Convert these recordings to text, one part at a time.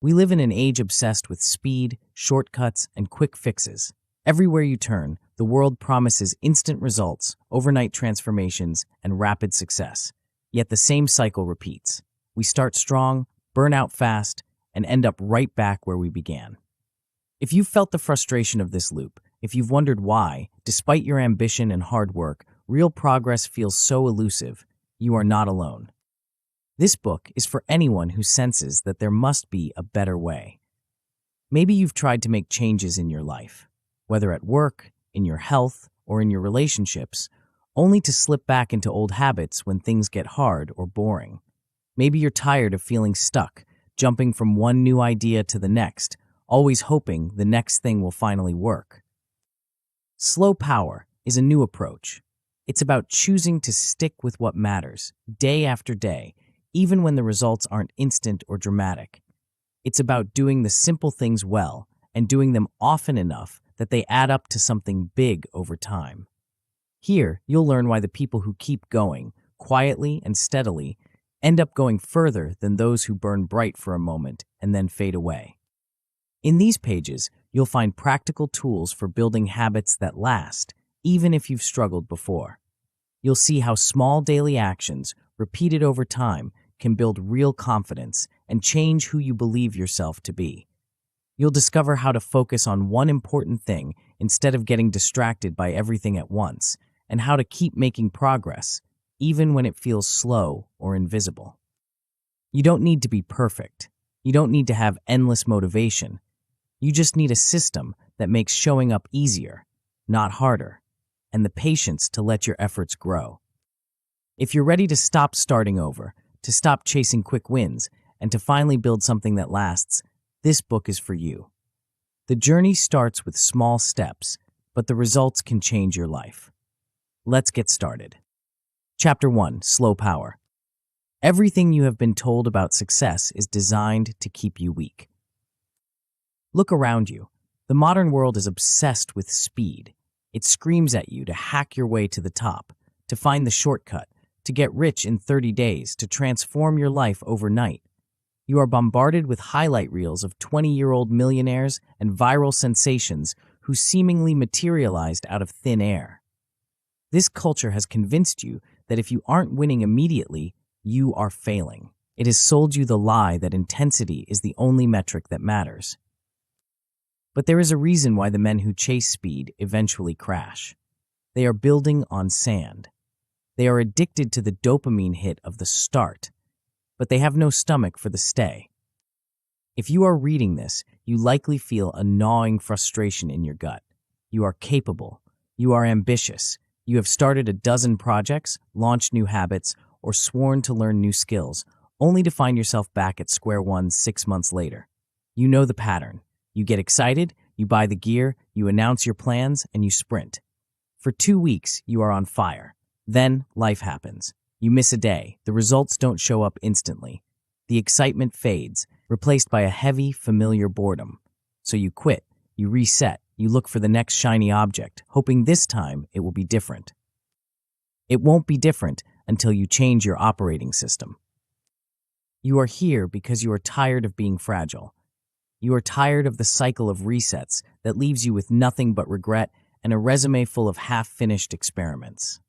We live in an age obsessed with speed, shortcuts, and quick fixes. Everywhere you turn, the world promises instant results, overnight transformations, and rapid success. Yet the same cycle repeats. We start strong, burn out fast, and end up right back where we began. If you've felt the frustration of this loop, if you've wondered why, despite your ambition and hard work, real progress feels so elusive, you are not alone. This book is for anyone who senses that there must be a better way. Maybe you've tried to make changes in your life, whether at work, in your health, or in your relationships, only to slip back into old habits when things get hard or boring. Maybe you're tired of feeling stuck, jumping from one new idea to the next, always hoping the next thing will finally work. Slow power is a new approach. It's about choosing to stick with what matters, day after day, even when the results aren't instant or dramatic. It's about doing the simple things well and doing them often enough that they add up to something big over time. Here, you'll learn why the people who keep going, quietly and steadily, end up going further than those who burn bright for a moment and then fade away. In these pages, you'll find practical tools for building habits that last, even if you've struggled before. You'll see how small daily actions, repeated over time, can build real confidence and change who you believe yourself to be. You'll discover how to focus on one important thing instead of getting distracted by everything at once, and how to keep making progress, even when it feels slow or invisible. You don't need to be perfect. You don't need to have endless motivation. You just need a system that makes showing up easier, not harder, and the patience to let your efforts grow. If you're ready to stop starting over, to stop chasing quick wins, and to finally build something that lasts, this book is for you. The journey starts with small steps, but the results can change your life. Let's get started. Chapter 1: Slow Power. Everything you have been told about success is designed to keep you weak. Look around you. The modern world is obsessed with speed. It screams at you to hack your way to the top, to find the shortcut, to get rich in 30 days, to transform your life overnight. You are bombarded with highlight reels of 20-year-old millionaires and viral sensations who seemingly materialized out of thin air. This culture has convinced you that if you aren't winning immediately, you are failing. It has sold you the lie that intensity is the only metric that matters. But there is a reason why the men who chase speed eventually crash. They are building on sand. They are addicted to the dopamine hit of the start, but they have no stomach for the stay. If you are reading this, you likely feel a gnawing frustration in your gut. You are capable. You are ambitious. You have started a dozen projects, launched new habits, or sworn to learn new skills, only to find yourself back at square one 6 months later. You know the pattern. You get excited, you buy the gear, you announce your plans, and you sprint. For 2 weeks, you are on fire. Then, life happens. You miss a day. The results don't show up instantly. The excitement fades, replaced by a heavy, familiar boredom. So you quit, you reset, you look for the next shiny object, hoping this time it will be different. It won't be different until you change your operating system. You are here because you are tired of being fragile. You are tired of the cycle of resets that leaves you with nothing but regret and a resume full of half-finished experiments.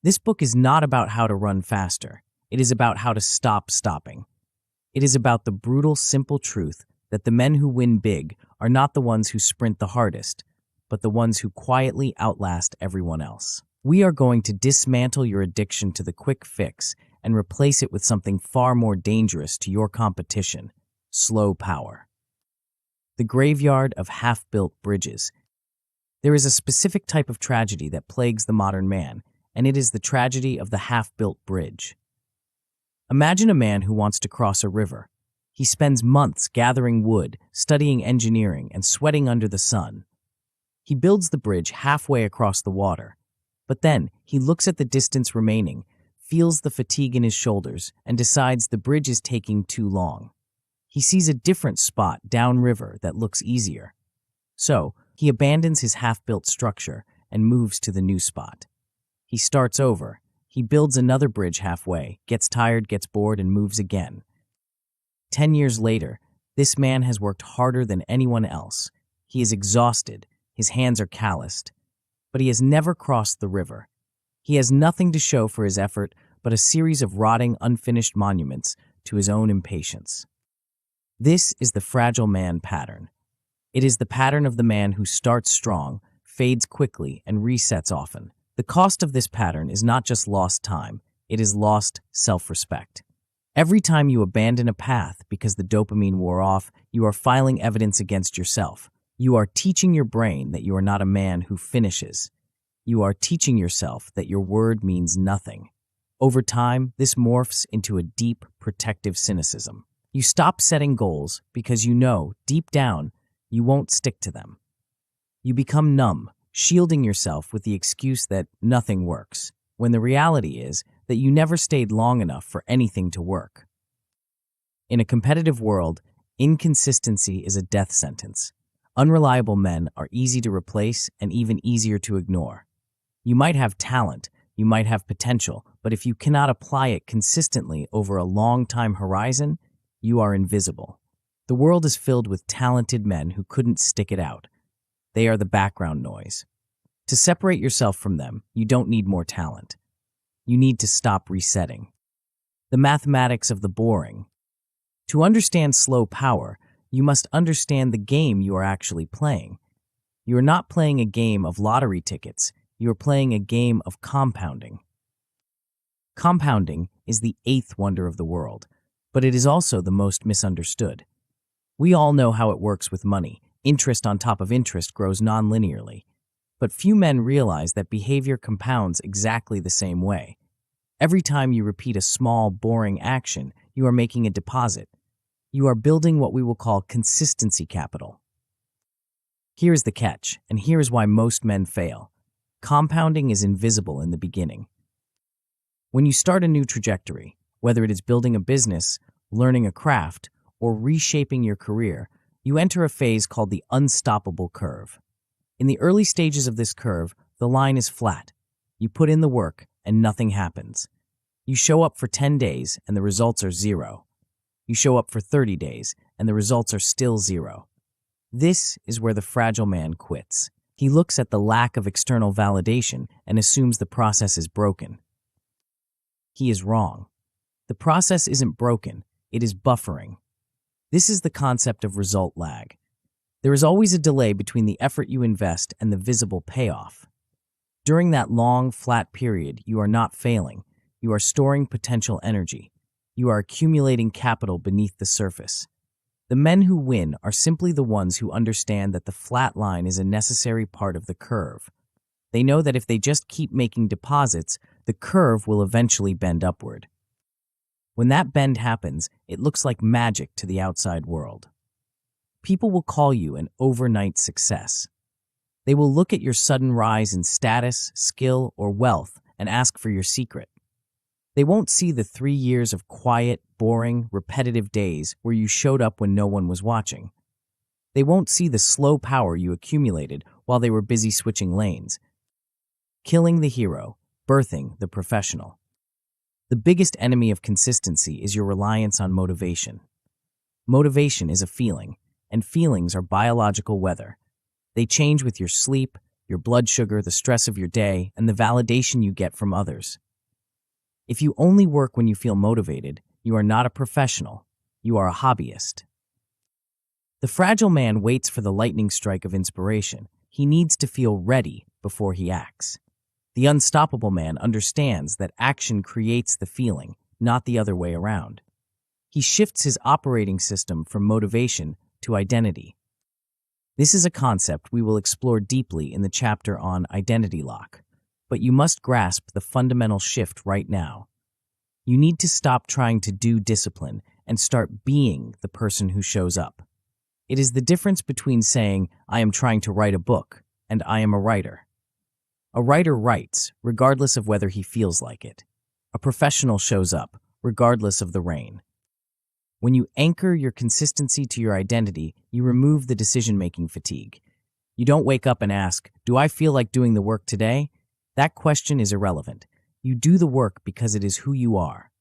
This book is not about how to run faster. It is about how to stop stopping. It is about the brutal, simple truth that the men who win big are not the ones who sprint the hardest, but the ones who quietly outlast everyone else. We are going to dismantle your addiction to the quick fix and replace it with something far more dangerous to your competition: slow power. The graveyard of half-built bridges. There is a specific type of tragedy that plagues the modern man, and it is the tragedy of the half-built bridge. Imagine a man who wants to cross a river. He spends months gathering wood, studying engineering, and sweating under the sun. He builds the bridge halfway across the water, but then he looks at the distance remaining, feels the fatigue in his shoulders, and decides the bridge is taking too long. He sees a different spot downriver that looks easier. So, he abandons his half-built structure and moves to the new spot. He starts over. He builds another bridge halfway, gets tired, gets bored, and moves again. 10 years later, this man has worked harder than anyone else. He is exhausted, his hands are calloused, but he has never crossed the river. He has nothing to show for his effort but a series of rotting, unfinished monuments to his own impatience. This is the fragile man pattern. It is the pattern of the man who starts strong, fades quickly, and resets often. The cost of this pattern is not just lost time, it is lost self-respect. Every time you abandon a path because the dopamine wore off, you are filing evidence against yourself. You are teaching your brain that you are not a man who finishes. You are teaching yourself that your word means nothing. Over time, this morphs into a deep, protective cynicism. You stop setting goals because you know, deep down, you won't stick to them. You become numb, shielding yourself with the excuse that nothing works, when the reality is that you never stayed long enough for anything to work. In a competitive world, inconsistency is a death sentence. Unreliable men are easy to replace and even easier to ignore. You might have talent, you might have potential, but if you cannot apply it consistently over a long time horizon, you are invisible. The world is filled with talented men who couldn't stick it out. They are the background noise. To separate yourself from them, you don't need more talent. You need to stop resetting. The mathematics of the boring. To understand slow power, you must understand the game you are actually playing. You are not playing a game of lottery tickets. You are playing a game of compounding. Compounding is the eighth wonder of the world, but it is also the most misunderstood. We all know how it works with money. Interest on top of interest grows non-linearly. But few men realize that behavior compounds exactly the same way. Every time you repeat a small, boring action, you are making a deposit. You are building what we will call consistency capital. Here is the catch, and here is why most men fail. Compounding is invisible in the beginning. When you start a new trajectory, whether it is building a business, learning a craft, or reshaping your career, you enter a phase called the unstoppable curve. In the early stages of this curve, the line is flat. You put in the work, and nothing happens. You show up for 10 days, and the results are 0. You show up for 30 days, and the results are still 0. This is where the fragile man quits. He looks at the lack of external validation and assumes the process is broken. He is wrong. The process isn't broken, it is buffering. This is the concept of result lag. There is always a delay between the effort you invest and the visible payoff. During that long, flat period, you are not failing. You are storing potential energy. You are accumulating capital beneath the surface. The men who win are simply the ones who understand that the flat line is a necessary part of the curve. They know that if they just keep making deposits, the curve will eventually bend upward. When that bend happens, it looks like magic to the outside world. People will call you an overnight success. They will look at your sudden rise in status, skill, or wealth and ask for your secret. They won't see the 3 years of quiet, boring, repetitive days where you showed up when no one was watching. They won't see the slow power you accumulated while they were busy switching lanes. Killing the hero, birthing the professional. The biggest enemy of consistency is your reliance on motivation. Motivation is a feeling, and feelings are biological weather. They change with your sleep, your blood sugar, the stress of your day, and the validation you get from others. If you only work when you feel motivated, you are not a professional, you are a hobbyist. The fragile man waits for the lightning strike of inspiration. He needs to feel ready before he acts. The unstoppable man understands that action creates the feeling, not the other way around. He shifts his operating system from motivation to identity. This is a concept we will explore deeply in the chapter on identity lock, but you must grasp the fundamental shift right now. You need to stop trying to do discipline and start being the person who shows up. It is the difference between saying, "I am trying to write a book," and "I am a writer." A writer writes, regardless of whether he feels like it. A professional shows up, regardless of the rain. When you anchor your consistency to your identity, you remove the decision-making fatigue. You don't wake up and ask, "Do I feel like doing the work today?" That question is irrelevant. You do the work because it is who you are.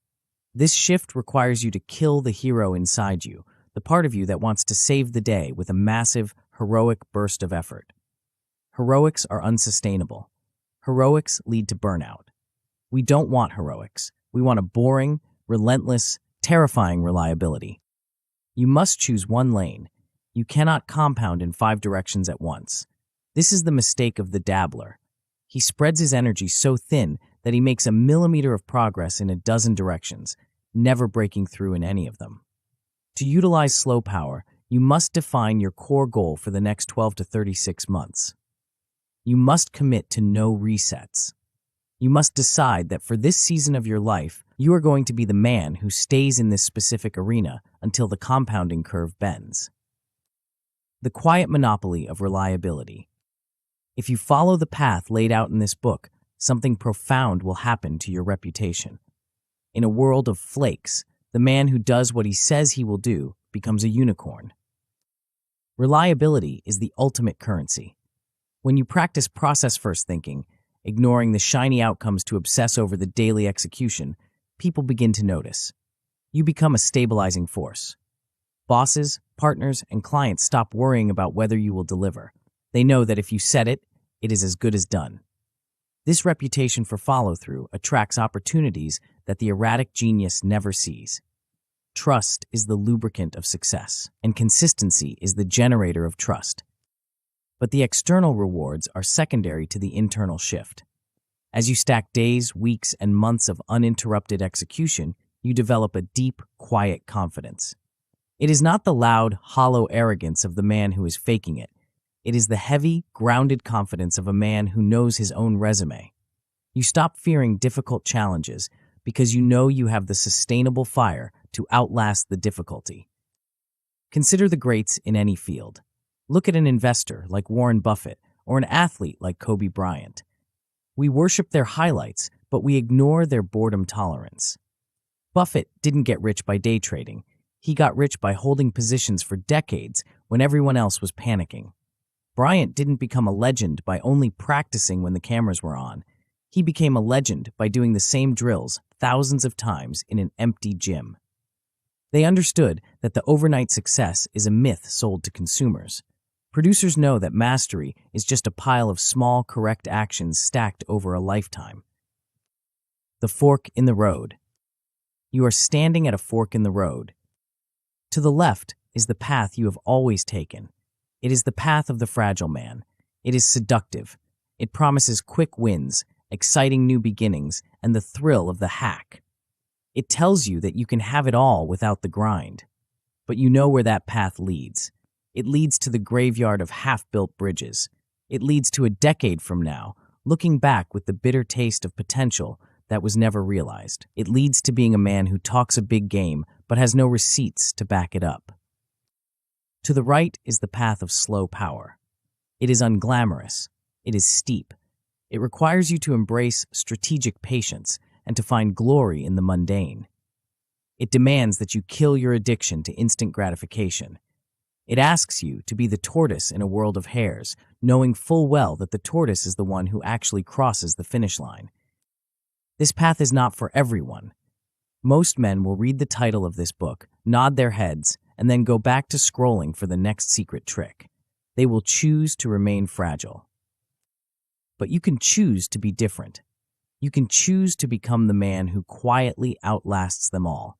This shift requires you to kill the hero inside you, the part of you that wants to save the day with a massive, heroic burst of effort. Heroics are unsustainable. Heroics lead to burnout. We don't want heroics. We want a boring, relentless, terrifying reliability. You must choose one lane. You cannot compound in 5 directions at once. This is the mistake of the dabbler. He spreads his energy so thin that he makes a millimeter of progress in a dozen directions, never breaking through in any of them. To utilize slow power, you must define your core goal for the next 12 to 36 months. You must commit to no resets. You must decide that for this season of your life, you are going to be the man who stays in this specific arena until the compounding curve bends. The quiet monopoly of reliability. If you follow the path laid out in this book, something profound will happen to your reputation. In a world of flakes, the man who does what he says he will do becomes a unicorn. Reliability is the ultimate currency. When you practice process-first thinking, ignoring the shiny outcomes to obsess over the daily execution, people begin to notice. You become a stabilizing force. Bosses, partners, and clients stop worrying about whether you will deliver. They know that if you said it, it is as good as done. This reputation for follow-through attracts opportunities that the erratic genius never sees. Trust is the lubricant of success, and consistency is the generator of trust. But the external rewards are secondary to the internal shift. As you stack days, weeks, and months of uninterrupted execution, you develop a deep, quiet confidence. It is not the loud, hollow arrogance of the man who is faking it. It is the heavy, grounded confidence of a man who knows his own resume. You stop fearing difficult challenges because you know you have the sustainable fire to outlast the difficulty. Consider the greats in any field. Look at an investor like Warren Buffett or an athlete like Kobe Bryant. We worship their highlights, but we ignore their boredom tolerance. Buffett didn't get rich by day trading. He got rich by holding positions for decades when everyone else was panicking. Bryant didn't become a legend by only practicing when the cameras were on. He became a legend by doing the same drills thousands of times in an empty gym. They understood that the overnight success is a myth sold to consumers. Producers know that mastery is just a pile of small, correct actions stacked over a lifetime. The fork in the road. You are standing at a fork in the road. To the left is the path you have always taken. It is the path of the fragile man. It is seductive. It promises quick wins, exciting new beginnings, and the thrill of the hack. It tells you that you can have it all without the grind. But you know where that path leads. It leads to the graveyard of half-built bridges. It leads to a decade from now, looking back with the bitter taste of potential that was never realized. It leads to being a man who talks a big game but has no receipts to back it up. To the right is the path of slow power. It is unglamorous. It is steep. It requires you to embrace strategic patience and to find glory in the mundane. It demands that you kill your addiction to instant gratification. It asks you to be the tortoise in a world of hares, knowing full well that the tortoise is the one who actually crosses the finish line. This path is not for everyone. Most men will read the title of this book, nod their heads, and then go back to scrolling for the next secret trick. They will choose to remain fragile. But you can choose to be different. You can choose to become the man who quietly outlasts them all.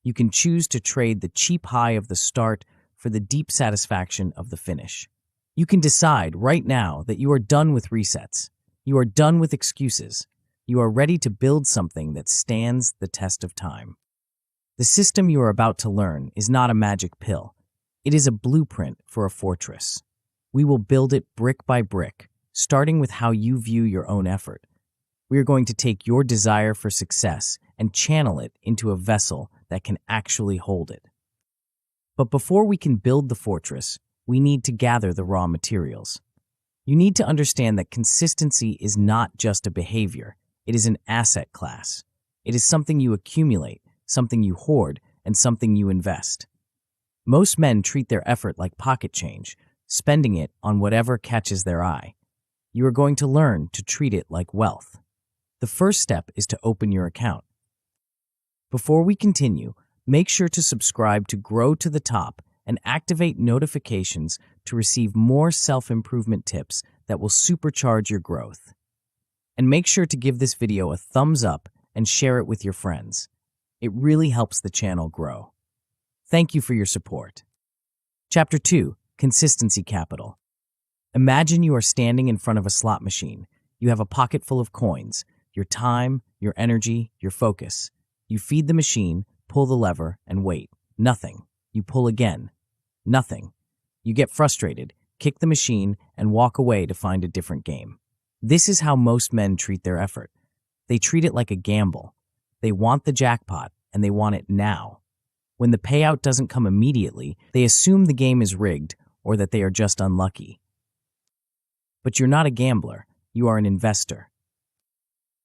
You can choose to trade the cheap high of the start for the deep satisfaction of the finish. You can decide right now that you are done with resets. You are done with excuses. You are ready to build something that stands the test of time. The system you are about to learn is not a magic pill. It is a blueprint for a fortress. We will build it brick by brick, starting with how you view your own effort. We are going to take your desire for success and channel it into a vessel that can actually hold it. But before we can build the fortress, we need to gather the raw materials. You need to understand that consistency is not just a behavior. It is an asset class. It is something you accumulate, something you hoard, and something you invest. Most men treat their effort like pocket change, spending it on whatever catches their eye. You are going to learn to treat it like wealth. The first step is to open your account. Before we continue, make sure to subscribe to Grow to the Top and activate notifications to receive more self-improvement tips that will supercharge your growth. And make sure to give this video a thumbs up and share it with your friends. It really helps the channel grow. Thank you for your support. Chapter 2, Consistency Capital. Imagine you are standing in front of a slot machine. You have a pocket full of coins, your time, your energy, your focus. You feed the machine, pull the lever, and wait. Nothing. You pull again. Nothing. You get frustrated, kick the machine, and walk away to find a different game. This is how most men treat their effort. They treat it like a gamble. They want the jackpot, and they want it now. When the payout doesn't come immediately, they assume the game is rigged or that they are just unlucky. But you're not a gambler. You are an investor.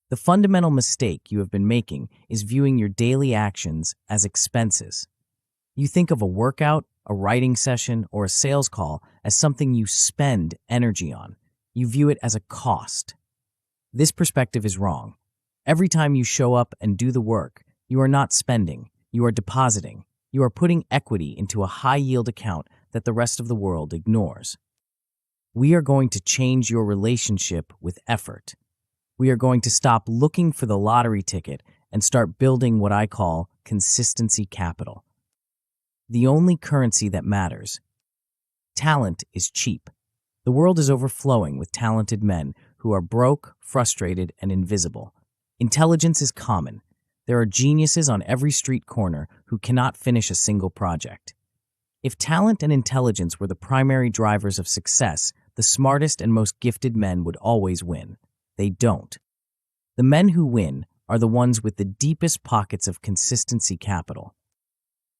The fundamental mistake you have been making is viewing your daily actions as expenses. You think of a workout, a writing session, or a sales call as something you spend energy on. You view it as a cost. This perspective is wrong. Every time you show up and do the work, you are not spending, you are depositing. You are putting equity into a high-yield account that the rest of the world ignores. We are going to change your relationship with effort. We are going to stop looking for the lottery ticket and start building what I call consistency capital. The only currency that matters. Talent is cheap. The world is overflowing with talented men who are broke, frustrated, and invisible. Intelligence is common. There are geniuses on every street corner who cannot finish a single project. If talent and intelligence were the primary drivers of success, the smartest and most gifted men would always win. They don't. The men who win are the ones with the deepest pockets of consistency capital.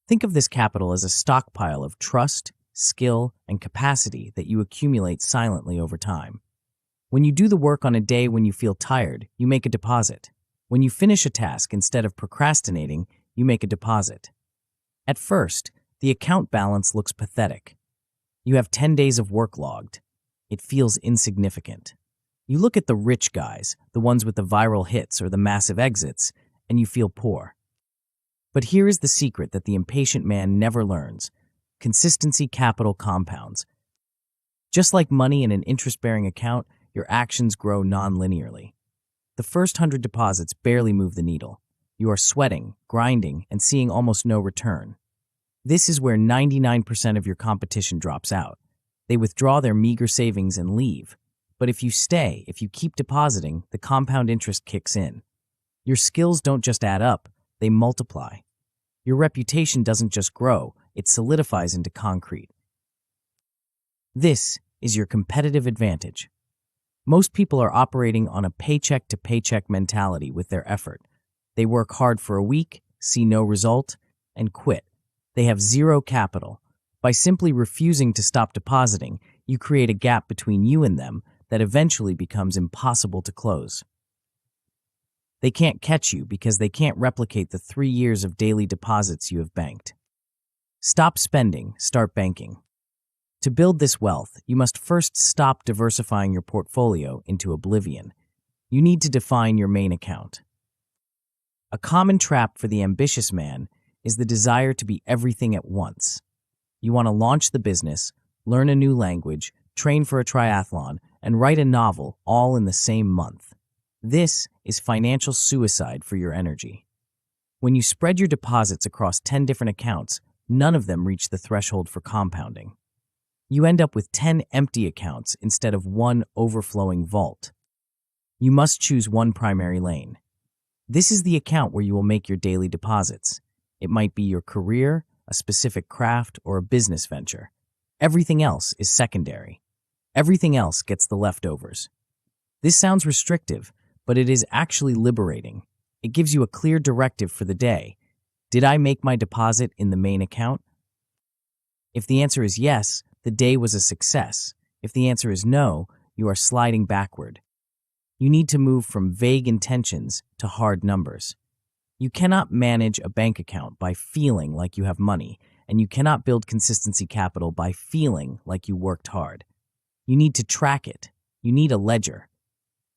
Think of this capital as a stockpile of trust, skill, and capacity that you accumulate silently over time. When you do the work on a day when you feel tired, you make a deposit. When you finish a task instead of procrastinating, you make a deposit. At first, the account balance looks pathetic. You have 10 days of work logged. It feels insignificant. You look at the rich guys, the ones with the viral hits or the massive exits, and you feel poor. But here is the secret that the impatient man never learns. Consistency capital compounds. Just like money in an interest-bearing account, your actions grow non-linearly. The first 100 deposits barely move the needle. You are sweating, grinding, and seeing almost no return. This is where 99% of your competition drops out. They withdraw their meager savings and leave. But if you stay, if you keep depositing, the compound interest kicks in. Your skills don't just add up, they multiply. Your reputation doesn't just grow, it solidifies into concrete. This is your competitive advantage. Most people are operating on a paycheck-to-paycheck mentality with their effort. They work hard for a week, see no result, and quit. They have zero capital. By simply refusing to stop depositing, you create a gap between you and them that eventually becomes impossible to close. They can't catch you because they can't replicate the 3 years of daily deposits you have banked. Stop spending, start banking. To build this wealth, you must first stop diversifying your portfolio into oblivion. You need to define your main account. A common trap for the ambitious man is the desire to be everything at once. You want to launch the business, learn a new language, train for a triathlon, and write a novel all in the same month. This is financial suicide for your energy. When you spread your deposits across 10 different accounts, none of them reach the threshold for compounding. You end up with 10 empty accounts instead of one overflowing vault. You must choose one primary lane. This is the account where you will make your daily deposits. It might be your career, a specific craft, or a business venture. Everything else is secondary. Everything else gets the leftovers. This sounds restrictive, but it is actually liberating. It gives you a clear directive for the day. Did I make my deposit in the main account? If the answer is yes, the day was a success. If the answer is no, you are sliding backward. You need to move from vague intentions to hard numbers. You cannot manage a bank account by feeling like you have money, and you cannot build consistency capital by feeling like you worked hard. You need to track it. You need a ledger.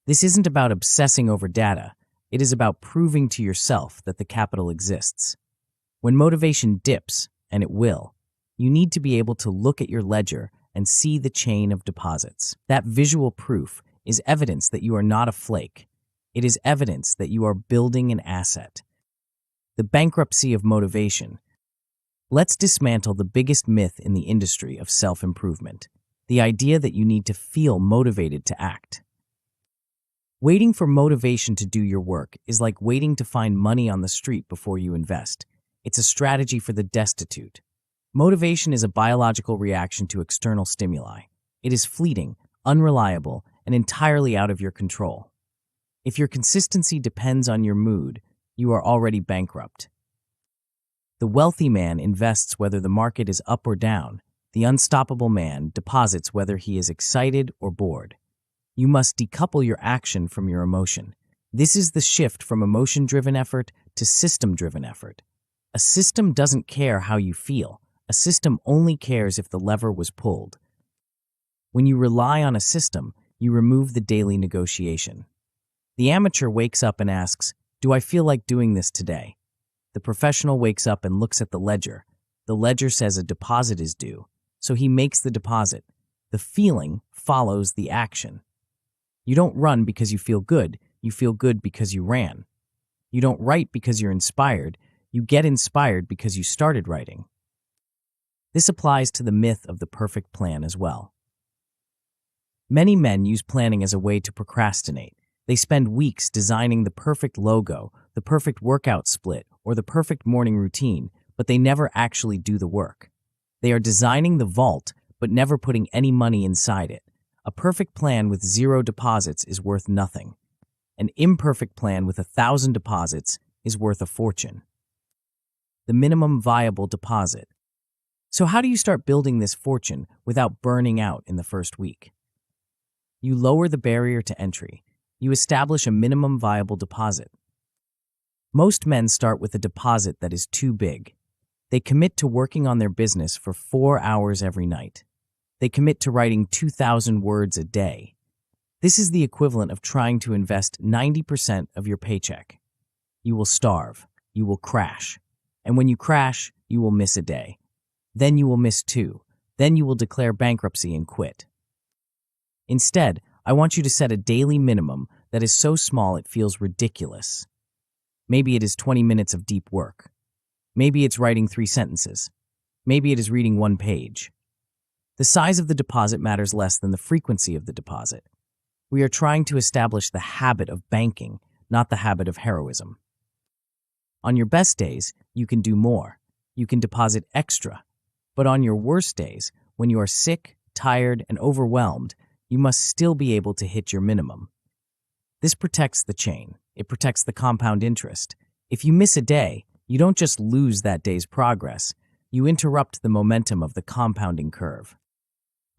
This isn't about obsessing over data. It is about proving to yourself that the capital exists. When motivation dips, and it will, you need to be able to look at your ledger and see the chain of deposits. That visual proof is evidence that you are not a flake. It is evidence that you are building an asset. The bankruptcy of motivation. Let's dismantle the biggest myth in the industry of self-improvement, the idea that you need to feel motivated to act. Waiting for motivation to do your work is like waiting to find money on the street before you invest. It's a strategy for the destitute. Motivation is a biological reaction to external stimuli. It is fleeting, unreliable, and entirely out of your control. If your consistency depends on your mood, you are already bankrupt. The wealthy man invests whether the market is up or down. The unstoppable man deposits whether he is excited or bored. You must decouple your action from your emotion. This is the shift from emotion-driven effort to system-driven effort. A system doesn't care how you feel. A system only cares if the lever was pulled. When you rely on a system, you remove the daily negotiation. The amateur wakes up and asks, "Do I feel like doing this today?" The professional wakes up and looks at the ledger. The ledger says a deposit is due, so he makes the deposit. The feeling follows the action. You don't run because you feel good because you ran. You don't write because you're inspired, you get inspired because you started writing. This applies to the myth of the perfect plan as well. Many men use planning as a way to procrastinate. They spend weeks designing the perfect logo, the perfect workout split, or the perfect morning routine, but they never actually do the work. They are designing the vault, but never putting any money inside it. A perfect plan with 0 deposits is worth nothing. An imperfect plan with 1,000 deposits is worth a fortune. The minimum viable deposit. So how do you start building this fortune without burning out in the first week? You lower the barrier to entry. You establish a minimum viable deposit. Most men start with a deposit that is too big. They commit to working on their business for 4 hours every night. They commit to writing 2,000 words a day. This is the equivalent of trying to invest 90% of your paycheck. You will starve. You will crash. And when you crash, you will miss a day. Then you will miss 2. Then you will declare bankruptcy and quit. Instead, I want you to set a daily minimum that is so small it feels ridiculous. Maybe it is 20 minutes of deep work. Maybe it's writing 3 sentences. Maybe it is reading 1 page. The size of the deposit matters less than the frequency of the deposit. We are trying to establish the habit of banking, not the habit of heroism. On your best days, you can do more. You can deposit extra. But on your worst days, when you are sick, tired, and overwhelmed, you must still be able to hit your minimum. This protects the chain. It protects the compound interest. If you miss a day, you don't just lose that day's progress. You interrupt the momentum of the compounding curve.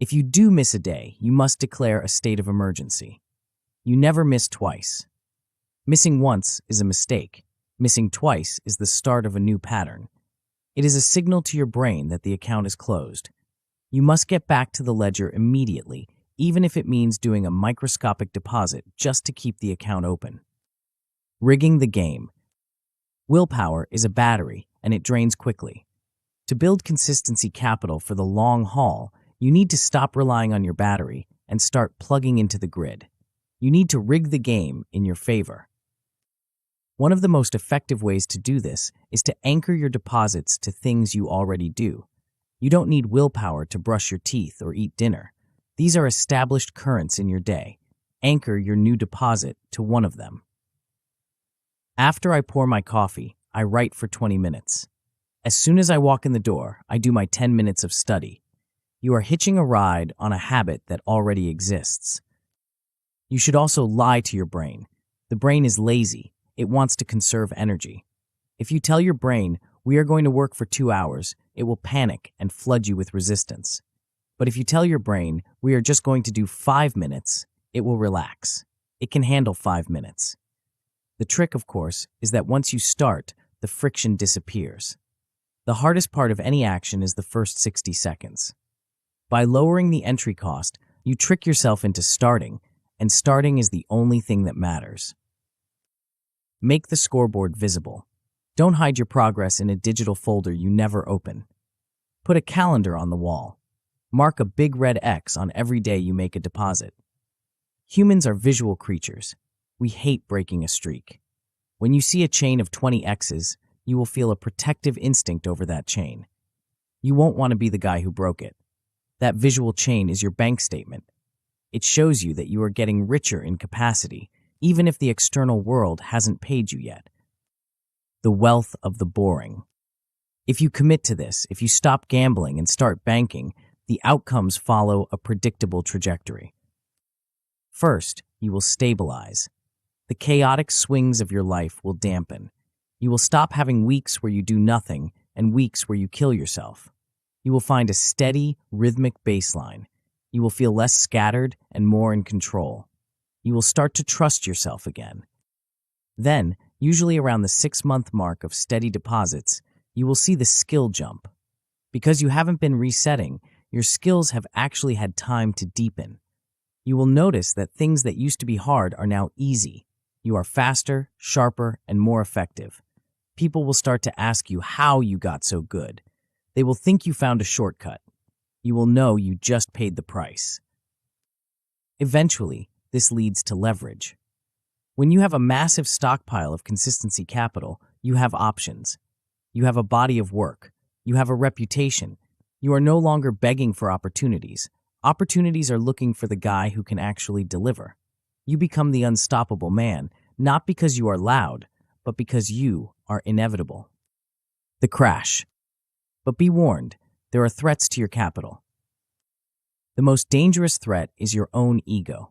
If you do miss a day, you must declare a state of emergency. You never miss twice. Missing once is a mistake. Missing twice is the start of a new pattern. It is a signal to your brain that the account is closed. You must get back to the ledger immediately, even if it means doing a microscopic deposit just to keep the account open. Rigging the game. Willpower is a battery, and it drains quickly. To build consistency capital for the long haul, you need to stop relying on your battery and start plugging into the grid. You need to rig the game in your favor. One of the most effective ways to do this is to anchor your deposits to things you already do. You don't need willpower to brush your teeth or eat dinner. These are established currents in your day. Anchor your new deposit to one of them. After I pour my coffee, I write for 20 minutes. As soon as I walk in the door, I do my 10 minutes of study. You are hitching a ride on a habit that already exists. You should also lie to your brain. The brain is lazy. It wants to conserve energy. If you tell your brain, "We are going to work for 2 hours," it will panic and flood you with resistance. But if you tell your brain, "We are just going to do 5 minutes," it will relax. It can handle 5 minutes. The trick, of course, is that once you start, the friction disappears. The hardest part of any action is the first 60 seconds. By lowering the entry cost, you trick yourself into starting, and starting is the only thing that matters. Make the scoreboard visible. Don't hide your progress in a digital folder you never open. Put a calendar on the wall. Mark a big red X on every day you make a deposit. Humans are visual creatures. We hate breaking a streak. When you see a chain of 20 X's, you will feel a protective instinct over that chain. You won't want to be the guy who broke it. That visual chain is your bank statement. It shows you that you are getting richer in capacity, even if the external world hasn't paid you yet. The wealth of the boring. If you commit to this, if you stop gambling and start banking, the outcomes follow a predictable trajectory. First, you will stabilize. The chaotic swings of your life will dampen. You will stop having weeks where you do nothing and weeks where you kill yourself. You will find a steady, rhythmic baseline. You will feel less scattered and more in control. You will start to trust yourself again. Then, usually around the 6-month mark of steady deposits, you will see the skill jump. Because you haven't been resetting, your skills have actually had time to deepen. You will notice that things that used to be hard are now easy. You are faster, sharper, and more effective. People will start to ask you how you got so good. They will think you found a shortcut. You will know you just paid the price. Eventually, this leads to leverage. When you have a massive stockpile of consistency capital, you have options. You have a body of work. You have a reputation. You are no longer begging for opportunities. Opportunities are looking for the guy who can actually deliver. You become the unstoppable man, not because you are loud, but because you are inevitable. The crash. But be warned, there are threats to your capital. The most dangerous threat is your own ego.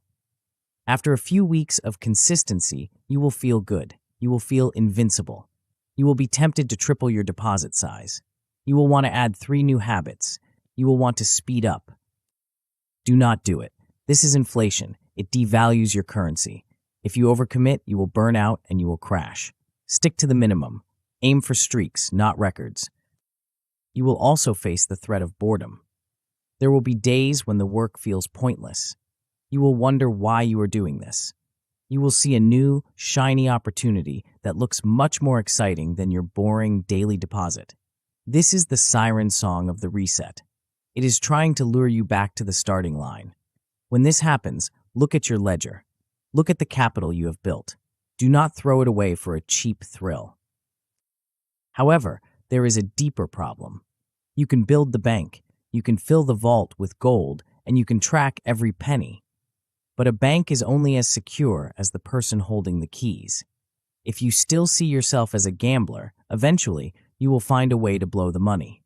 After a few weeks of consistency, you will feel good. You will feel invincible. You will be tempted to triple your deposit size. You will want to add 3 new habits. You will want to speed up. Do not do it. This is inflation. It devalues your currency. If you overcommit, you will burn out and you will crash. Stick to the minimum. Aim for streaks, not records. You will also face the threat of boredom. There will be days when the work feels pointless. You will wonder why you are doing this. You will see a new, shiny opportunity that looks much more exciting than your boring daily deposit. This is the siren song of the reset. It is trying to lure you back to the starting line. When this happens, look at your ledger. Look at the capital you have built. Do not throw it away for a cheap thrill. However, there is a deeper problem. You can build the bank, you can fill the vault with gold, and you can track every penny. But a bank is only as secure as the person holding the keys. If you still see yourself as a gambler, eventually you will find a way to blow the money.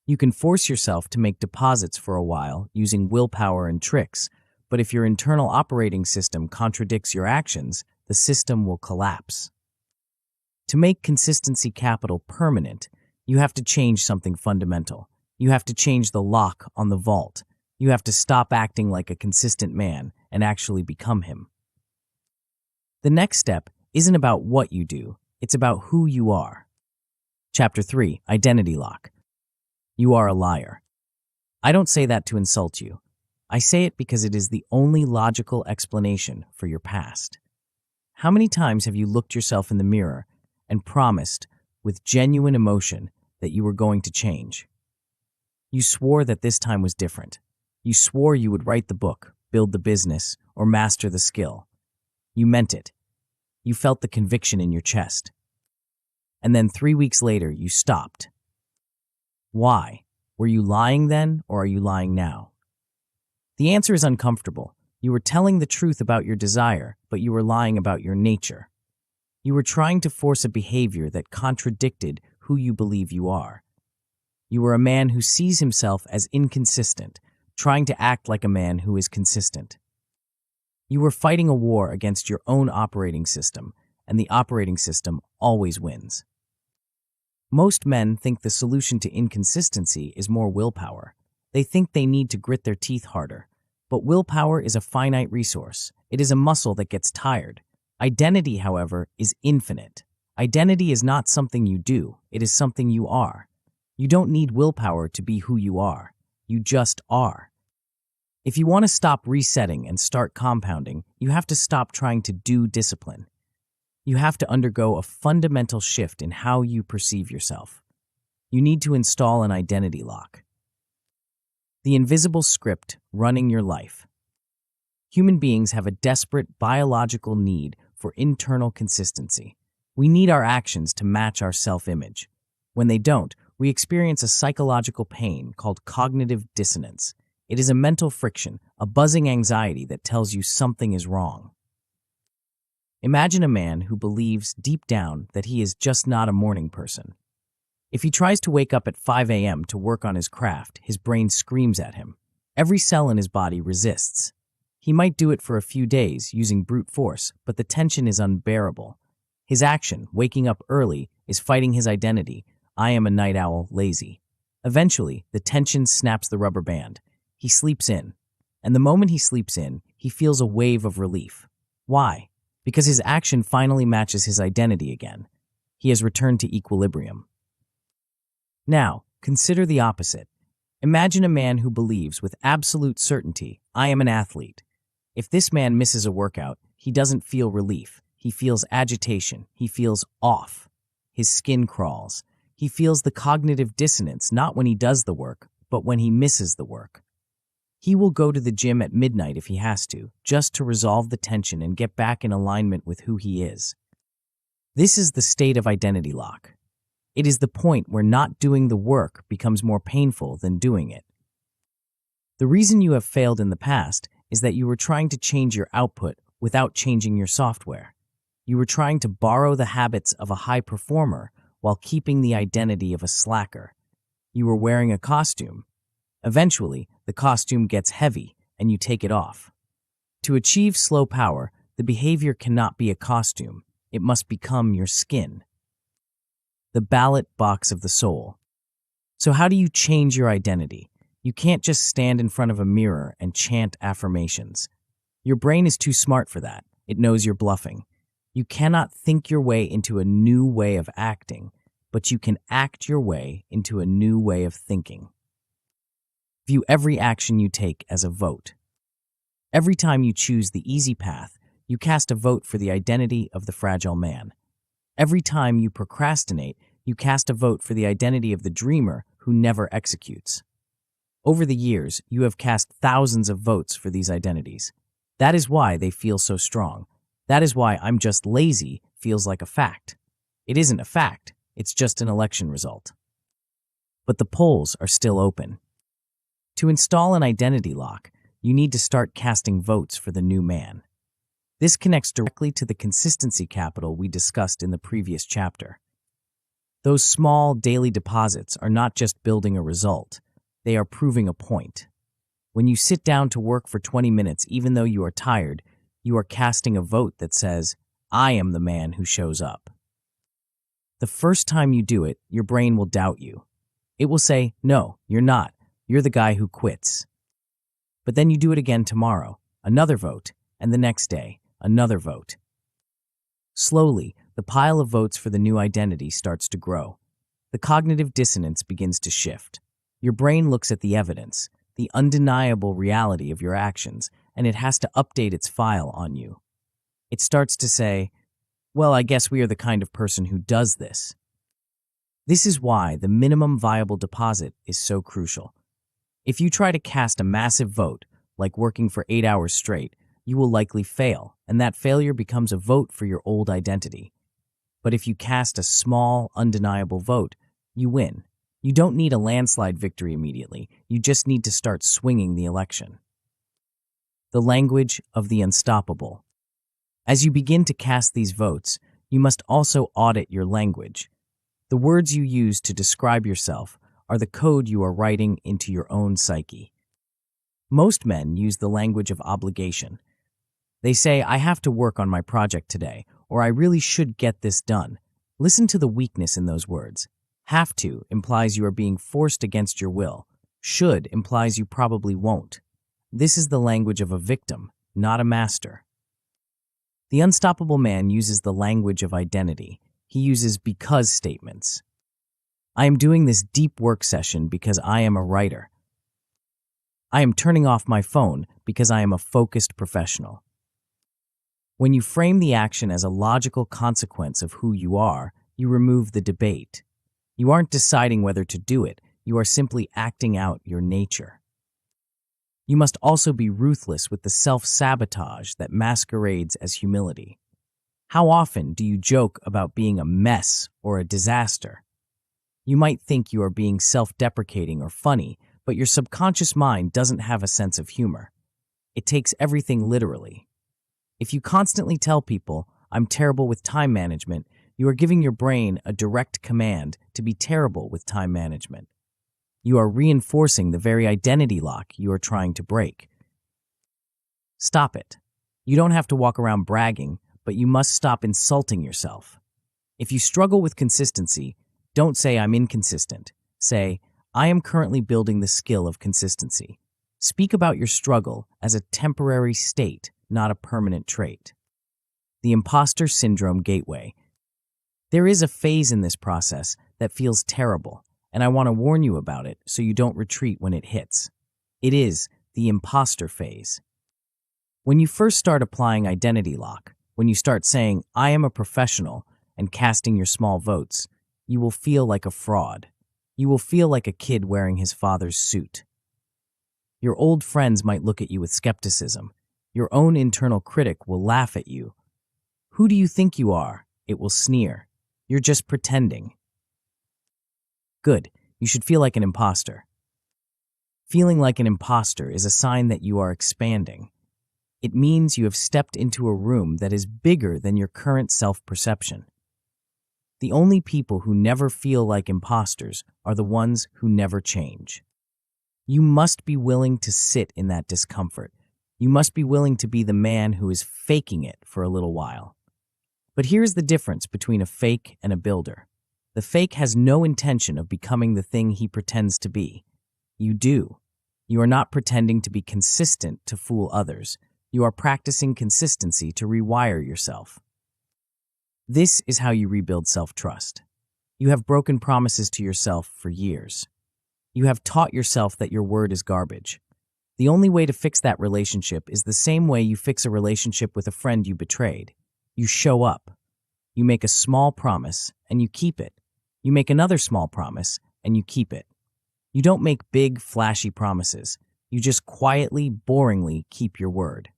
You can force yourself to make deposits for a while using willpower and tricks, but if your internal operating system contradicts your actions, the system will collapse. To make consistency capital permanent, you have to change something fundamental. You have to change the lock on the vault. You have to stop acting like a consistent man and actually become him. The next step isn't about what you do, it's about who you are. Chapter 3, Identity Lock. You are a liar. I don't say that to insult you. I say it because it is the only logical explanation for your past. How many times have you looked yourself in the mirror and promised, with genuine emotion, that you were going to change? You swore that this time was different. You swore you would write the book, build the business, or master the skill. You meant it. You felt the conviction in your chest. And then 3 weeks later, you stopped. Why? Were you lying then, or are you lying now? The answer is uncomfortable. You were telling the truth about your desire, but you were lying about your nature. You were trying to force a behavior that contradicted who you believe you are. You were a man who sees himself as inconsistent, trying to act like a man who is consistent. You were fighting a war against your own operating system, and the operating system always wins. Most men think the solution to inconsistency is more willpower. They think they need to grit their teeth harder. But willpower is a finite resource. It is a muscle that gets tired. Identity, however, is infinite. Identity is not something you do. It is something you are. You don't need willpower to be who you are. You just are. If you want to stop resetting and start compounding, you have to stop trying to do discipline. You have to undergo a fundamental shift in how you perceive yourself. You need to install an identity lock. The invisible script running your life. Human beings have a desperate biological need for internal consistency. We need our actions to match our self-image. When they don't, we experience a psychological pain called cognitive dissonance. It is a mental friction, a buzzing anxiety that tells you something is wrong. Imagine a man who believes deep down that he is just not a morning person. If he tries to wake up at 5 a.m. to work on his craft, his brain screams at him. Every cell in his body resists. He might do it for a few days using brute force, but the tension is unbearable. His action, waking up early, is fighting his identity. I am a night owl, lazy. Eventually, the tension snaps the rubber band. He sleeps in. And the moment he sleeps in, he feels a wave of relief. Why? Because his action finally matches his identity again. He has returned to equilibrium. Now, consider the opposite. Imagine a man who believes with absolute certainty, I am an athlete. If this man misses a workout, he doesn't feel relief. He feels agitation. He feels off. His skin crawls. He feels the cognitive dissonance not when he does the work, but when he misses the work. He will go to the gym at midnight if he has to, just to resolve the tension and get back in alignment with who he is. This is the state of identity lock. It is the point where not doing the work becomes more painful than doing it. The reason you have failed in the past is that you were trying to change your output without changing your software. You were trying to borrow the habits of a high performer while keeping the identity of a slacker. You were wearing a costume. Eventually, the costume gets heavy and you take it off. To achieve slow power, the behavior cannot be a costume. It must become your skin. The ballot box of the soul. So how do you change your identity? You can't just stand in front of a mirror and chant affirmations. Your brain is too smart for that. It knows you're bluffing. You cannot think your way into a new way of acting, but you can act your way into a new way of thinking. View every action you take as a vote. Every time you choose the easy path, you cast a vote for the identity of the fragile man. Every time you procrastinate, you cast a vote for the identity of the dreamer who never executes. Over the years, you have cast thousands of votes for these identities. That is why they feel so strong. That is why I'm just lazy feels like a fact. It isn't a fact, it's just an election result. But the polls are still open. To install an identity lock, you need to start casting votes for the new man. This connects directly to the consistency capital we discussed in the previous chapter. Those small daily deposits are not just building a result, they are proving a point. When you sit down to work for 20 minutes, even though you are tired, you are casting a vote that says, I am the man who shows up. The first time you do it, your brain will doubt you. It will say, no, you're not. You're the guy who quits. But then you do it again tomorrow, another vote, and the next day, another vote. Slowly, the pile of votes for the new identity starts to grow. The cognitive dissonance begins to shift. Your brain looks at the evidence, the undeniable reality of your actions, and it has to update its file on you. It starts to say, well, I guess we are the kind of person who does this. This is why the minimum viable deposit is so crucial. If you try to cast a massive vote, like working for 8 hours straight, you will likely fail, and that failure becomes a vote for your old identity. But if you cast a small, undeniable vote, you win. You don't need a landslide victory immediately, you just need to start swinging the election. The language of the unstoppable. As you begin to cast these votes, you must also audit your language. The words you use to describe yourself are the code you are writing into your own psyche. Most men use the language of obligation. They say, I have to work on my project today, or I really should get this done. Listen to the weakness in those words. Have to implies you are being forced against your will. Should implies you probably won't. This is the language of a victim, not a master. The unstoppable man uses the language of identity. He uses because statements. I am doing this deep work session because I am a writer. I am turning off my phone because I am a focused professional. When you frame the action as a logical consequence of who you are, you remove the debate. You aren't deciding whether to do it, you are simply acting out your nature. You must also be ruthless with the self-sabotage that masquerades as humility. How often do you joke about being a mess or a disaster? You might think you are being self-deprecating or funny, but your subconscious mind doesn't have a sense of humor. It takes everything literally. If you constantly tell people, "I'm terrible with time management," you are giving your brain a direct command to be terrible with time management. You are reinforcing the very identity lock you are trying to break. Stop it. You don't have to walk around bragging, but you must stop insulting yourself. If you struggle with consistency, don't say "I'm inconsistent." Say, "I am currently building the skill of consistency." Speak about your struggle as a temporary state, not a permanent trait. The imposter syndrome gateway. There is a phase in this process that feels terrible, and I want to warn you about it so you don't retreat when it hits. It is the imposter phase. When you first start applying identity lock, when you start saying, "I am a professional," and casting your small votes, you will feel like a fraud. You will feel like a kid wearing his father's suit. Your old friends might look at you with skepticism. Your own internal critic will laugh at you. "Who do you think you are?" It will sneer. "You're just pretending." Good. You should feel like an imposter. Feeling like an imposter is a sign that you are expanding. It means you have stepped into a room that is bigger than your current self-perception. The only people who never feel like imposters are the ones who never change. You must be willing to sit in that discomfort. You must be willing to be the man who is faking it for a little while. But here's the difference between a fake and a builder. The fake has no intention of becoming the thing he pretends to be. You do. You are not pretending to be consistent to fool others. You are practicing consistency to rewire yourself. This is how you rebuild self-trust. You have broken promises to yourself for years. You have taught yourself that your word is garbage. The only way to fix that relationship is the same way you fix a relationship with a friend you betrayed. You show up. You make a small promise, and you keep it. You make another small promise, and you keep it. You don't make big, flashy promises. You just quietly, boringly keep your word.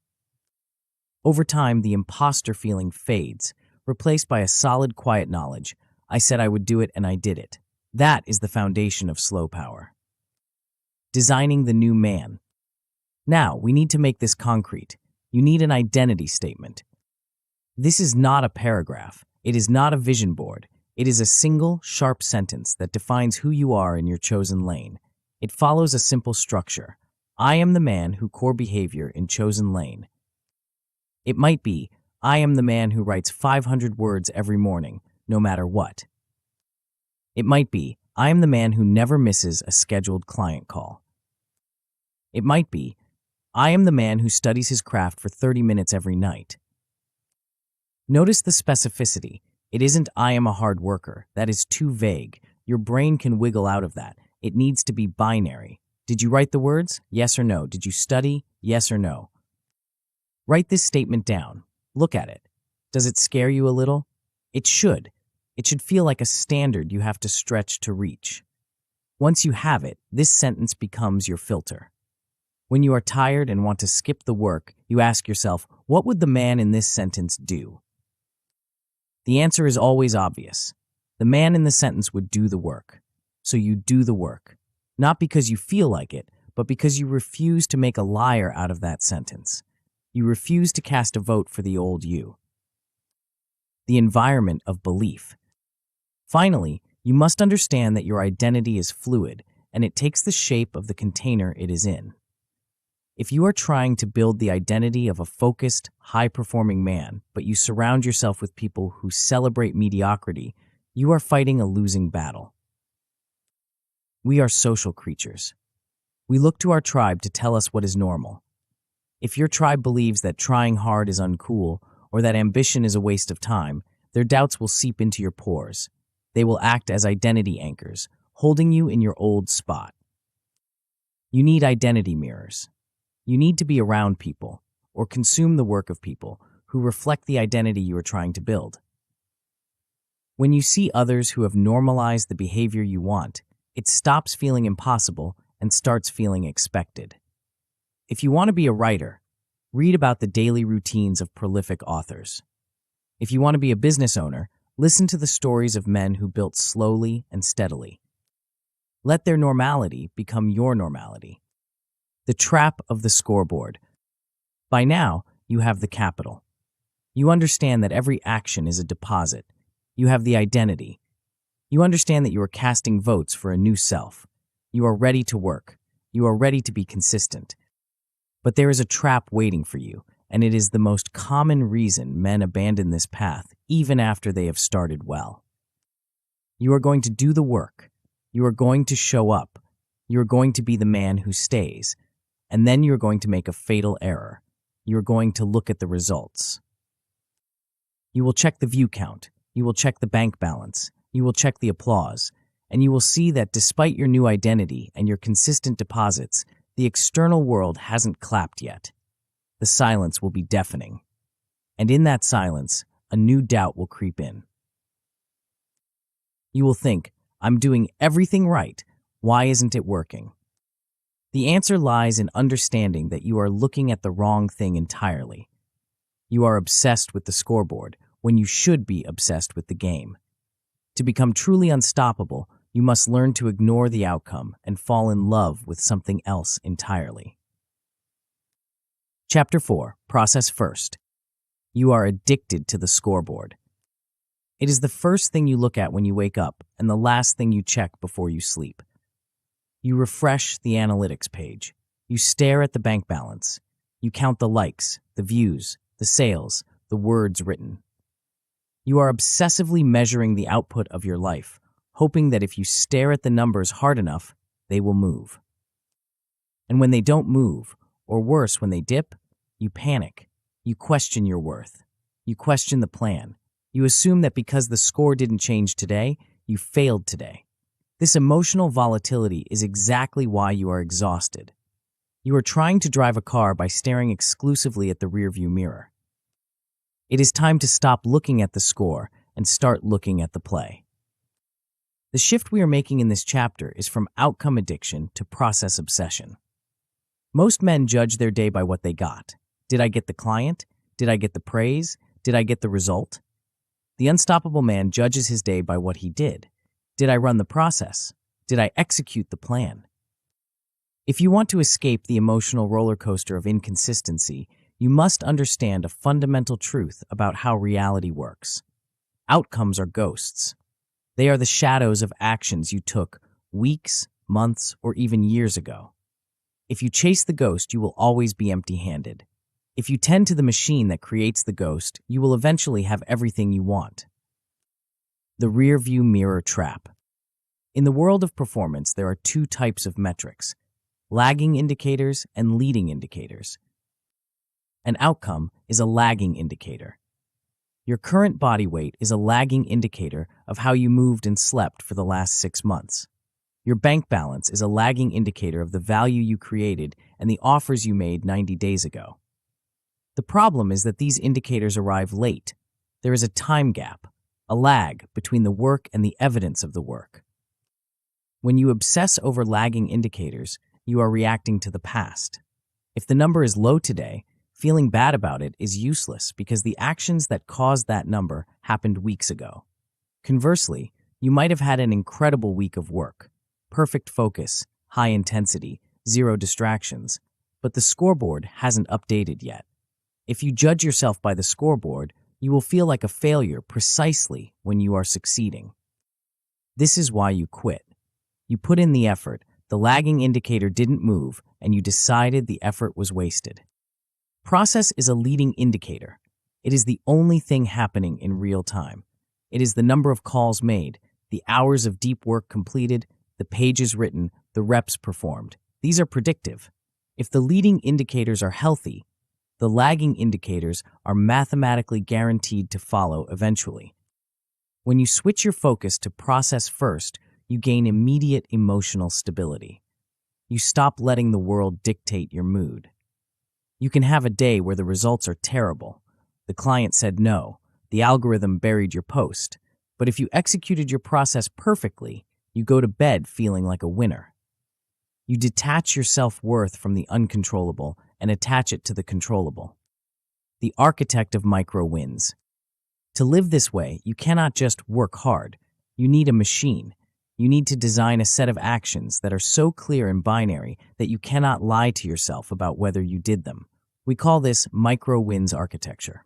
Over time, the imposter feeling fades, replaced by a solid, quiet knowledge. I said I would do it, and I did it. That is the foundation of slow power. Designing the new man. Now, we need to make this concrete. You need an identity statement. This is not a paragraph. It is not a vision board. It is a single, sharp sentence that defines who you are in your chosen lane. It follows a simple structure. I am the man who core behavior in chosen lane. It might be, I am the man who writes 500 words every morning, no matter what. It might be, I am the man who never misses a scheduled client call. It might be, I am the man who studies his craft for 30 minutes every night. Notice the specificity. It isn't "I am a hard worker." That is too vague. Your brain can wiggle out of that. It needs to be binary. Did you write the words? Yes or no. Did you study? Yes or no. Write this statement down. Look at it. Does it scare you a little? It should. It should feel like a standard you have to stretch to reach. Once you have it, this sentence becomes your filter. When you are tired and want to skip the work, you ask yourself, what would the man in this sentence do? The answer is always obvious. The man in the sentence would do the work. So you do the work. Not because you feel like it, but because you refuse to make a liar out of that sentence. You refuse to cast a vote for the old you. The environment of belief. Finally, you must understand that your identity is fluid, and it takes the shape of the container it is in. If you are trying to build the identity of a focused, high-performing man, but you surround yourself with people who celebrate mediocrity, you are fighting a losing battle. We are social creatures. We look to our tribe to tell us what is normal. If your tribe believes that trying hard is uncool or that ambition is a waste of time, their doubts will seep into your pores. They will act as identity anchors, holding you in your old spot. You need identity mirrors. You need to be around people, or consume the work of people, who reflect the identity you are trying to build. When you see others who have normalized the behavior you want, it stops feeling impossible and starts feeling expected. If you want to be a writer, read about the daily routines of prolific authors. If you want to be a business owner, listen to the stories of men who built slowly and steadily. Let their normality become your normality. The trap of the scoreboard. By now, you have the capital. You understand that every action is a deposit. You have the identity. You understand that you are casting votes for a new self. You are ready to work. You are ready to be consistent. But there is a trap waiting for you, and it is the most common reason men abandon this path even after they have started well. You are going to do the work. You are going to show up. You are going to be the man who stays. And then you are going to make a fatal error. You are going to look at the results. You will check the view count. You will check the bank balance. You will check the applause. And you will see that despite your new identity and your consistent deposits, the external world hasn't clapped yet. The silence will be deafening. And in that silence, a new doubt will creep in. You will think, I'm doing everything right. Why isn't it working? The answer lies in understanding that you are looking at the wrong thing entirely. You are obsessed with the scoreboard when you should be obsessed with the game. To become truly unstoppable, you must learn to ignore the outcome and fall in love with something else entirely. Chapter 4. Process First. You are addicted to the scoreboard. It is the first thing you look at when you wake up and the last thing you check before you sleep. You refresh the analytics page. You stare at the bank balance. You count the likes, the views, the sales, the words written. You are obsessively measuring the output of your life, hoping that if you stare at the numbers hard enough, they will move. And when they don't move, or worse, when they dip, you panic. You question your worth. You question the plan. You assume that because the score didn't change today, you failed today. This emotional volatility is exactly why you are exhausted. You are trying to drive a car by staring exclusively at the rearview mirror. It is time to stop looking at the score and start looking at the play. The shift we are making in this chapter is from outcome addiction to process obsession. Most men judge their day by what they got. Did I get the client? Did I get the praise? Did I get the result? The unstoppable man judges his day by what he did. Did I run the process? Did I execute the plan? If you want to escape the emotional roller coaster of inconsistency, you must understand a fundamental truth about how reality works. Outcomes are ghosts. They are the shadows of actions you took weeks, months, or even years ago. If you chase the ghost, you will always be empty-handed. If you tend to the machine that creates the ghost, you will eventually have everything you want. The rearview mirror trap. In the world of performance, there are two types of metrics: lagging indicators and leading indicators. An outcome is a lagging indicator. Your current body weight is a lagging indicator of how you moved and slept for the last 6 months. Your bank balance is a lagging indicator of the value you created and the offers you made 90 days ago. The problem is that these indicators arrive late. There is a time gap, a lag between the work and the evidence of the work. When you obsess over lagging indicators, you are reacting to the past. If the number is low today, feeling bad about it is useless because the actions that caused that number happened weeks ago. Conversely, you might have had an incredible week of work, perfect focus, high intensity, 0 distractions, but the scoreboard hasn't updated yet. If you judge yourself by the scoreboard, you will feel like a failure precisely when you are succeeding. This is why you quit. You put in the effort, the lagging indicator didn't move, and you decided the effort was wasted. Process is a leading indicator. It is the only thing happening in real time. It is the number of calls made, the hours of deep work completed, the pages written, the reps performed. These are predictive. If the leading indicators are healthy, the lagging indicators are mathematically guaranteed to follow eventually. When you switch your focus to process first, you gain immediate emotional stability. You stop letting the world dictate your mood. You can have a day where the results are terrible, The client said no. The algorithm buried your post. But if you executed your process perfectly, you go to bed feeling like a winner. You detach your self-worth from the uncontrollable and attach it to the controllable. The architect of micro wins. To live this way, you cannot just work hard. You need a machine. You need to design a set of actions that are so clear and binary that you cannot lie to yourself about whether you did them. We call this micro wins architecture.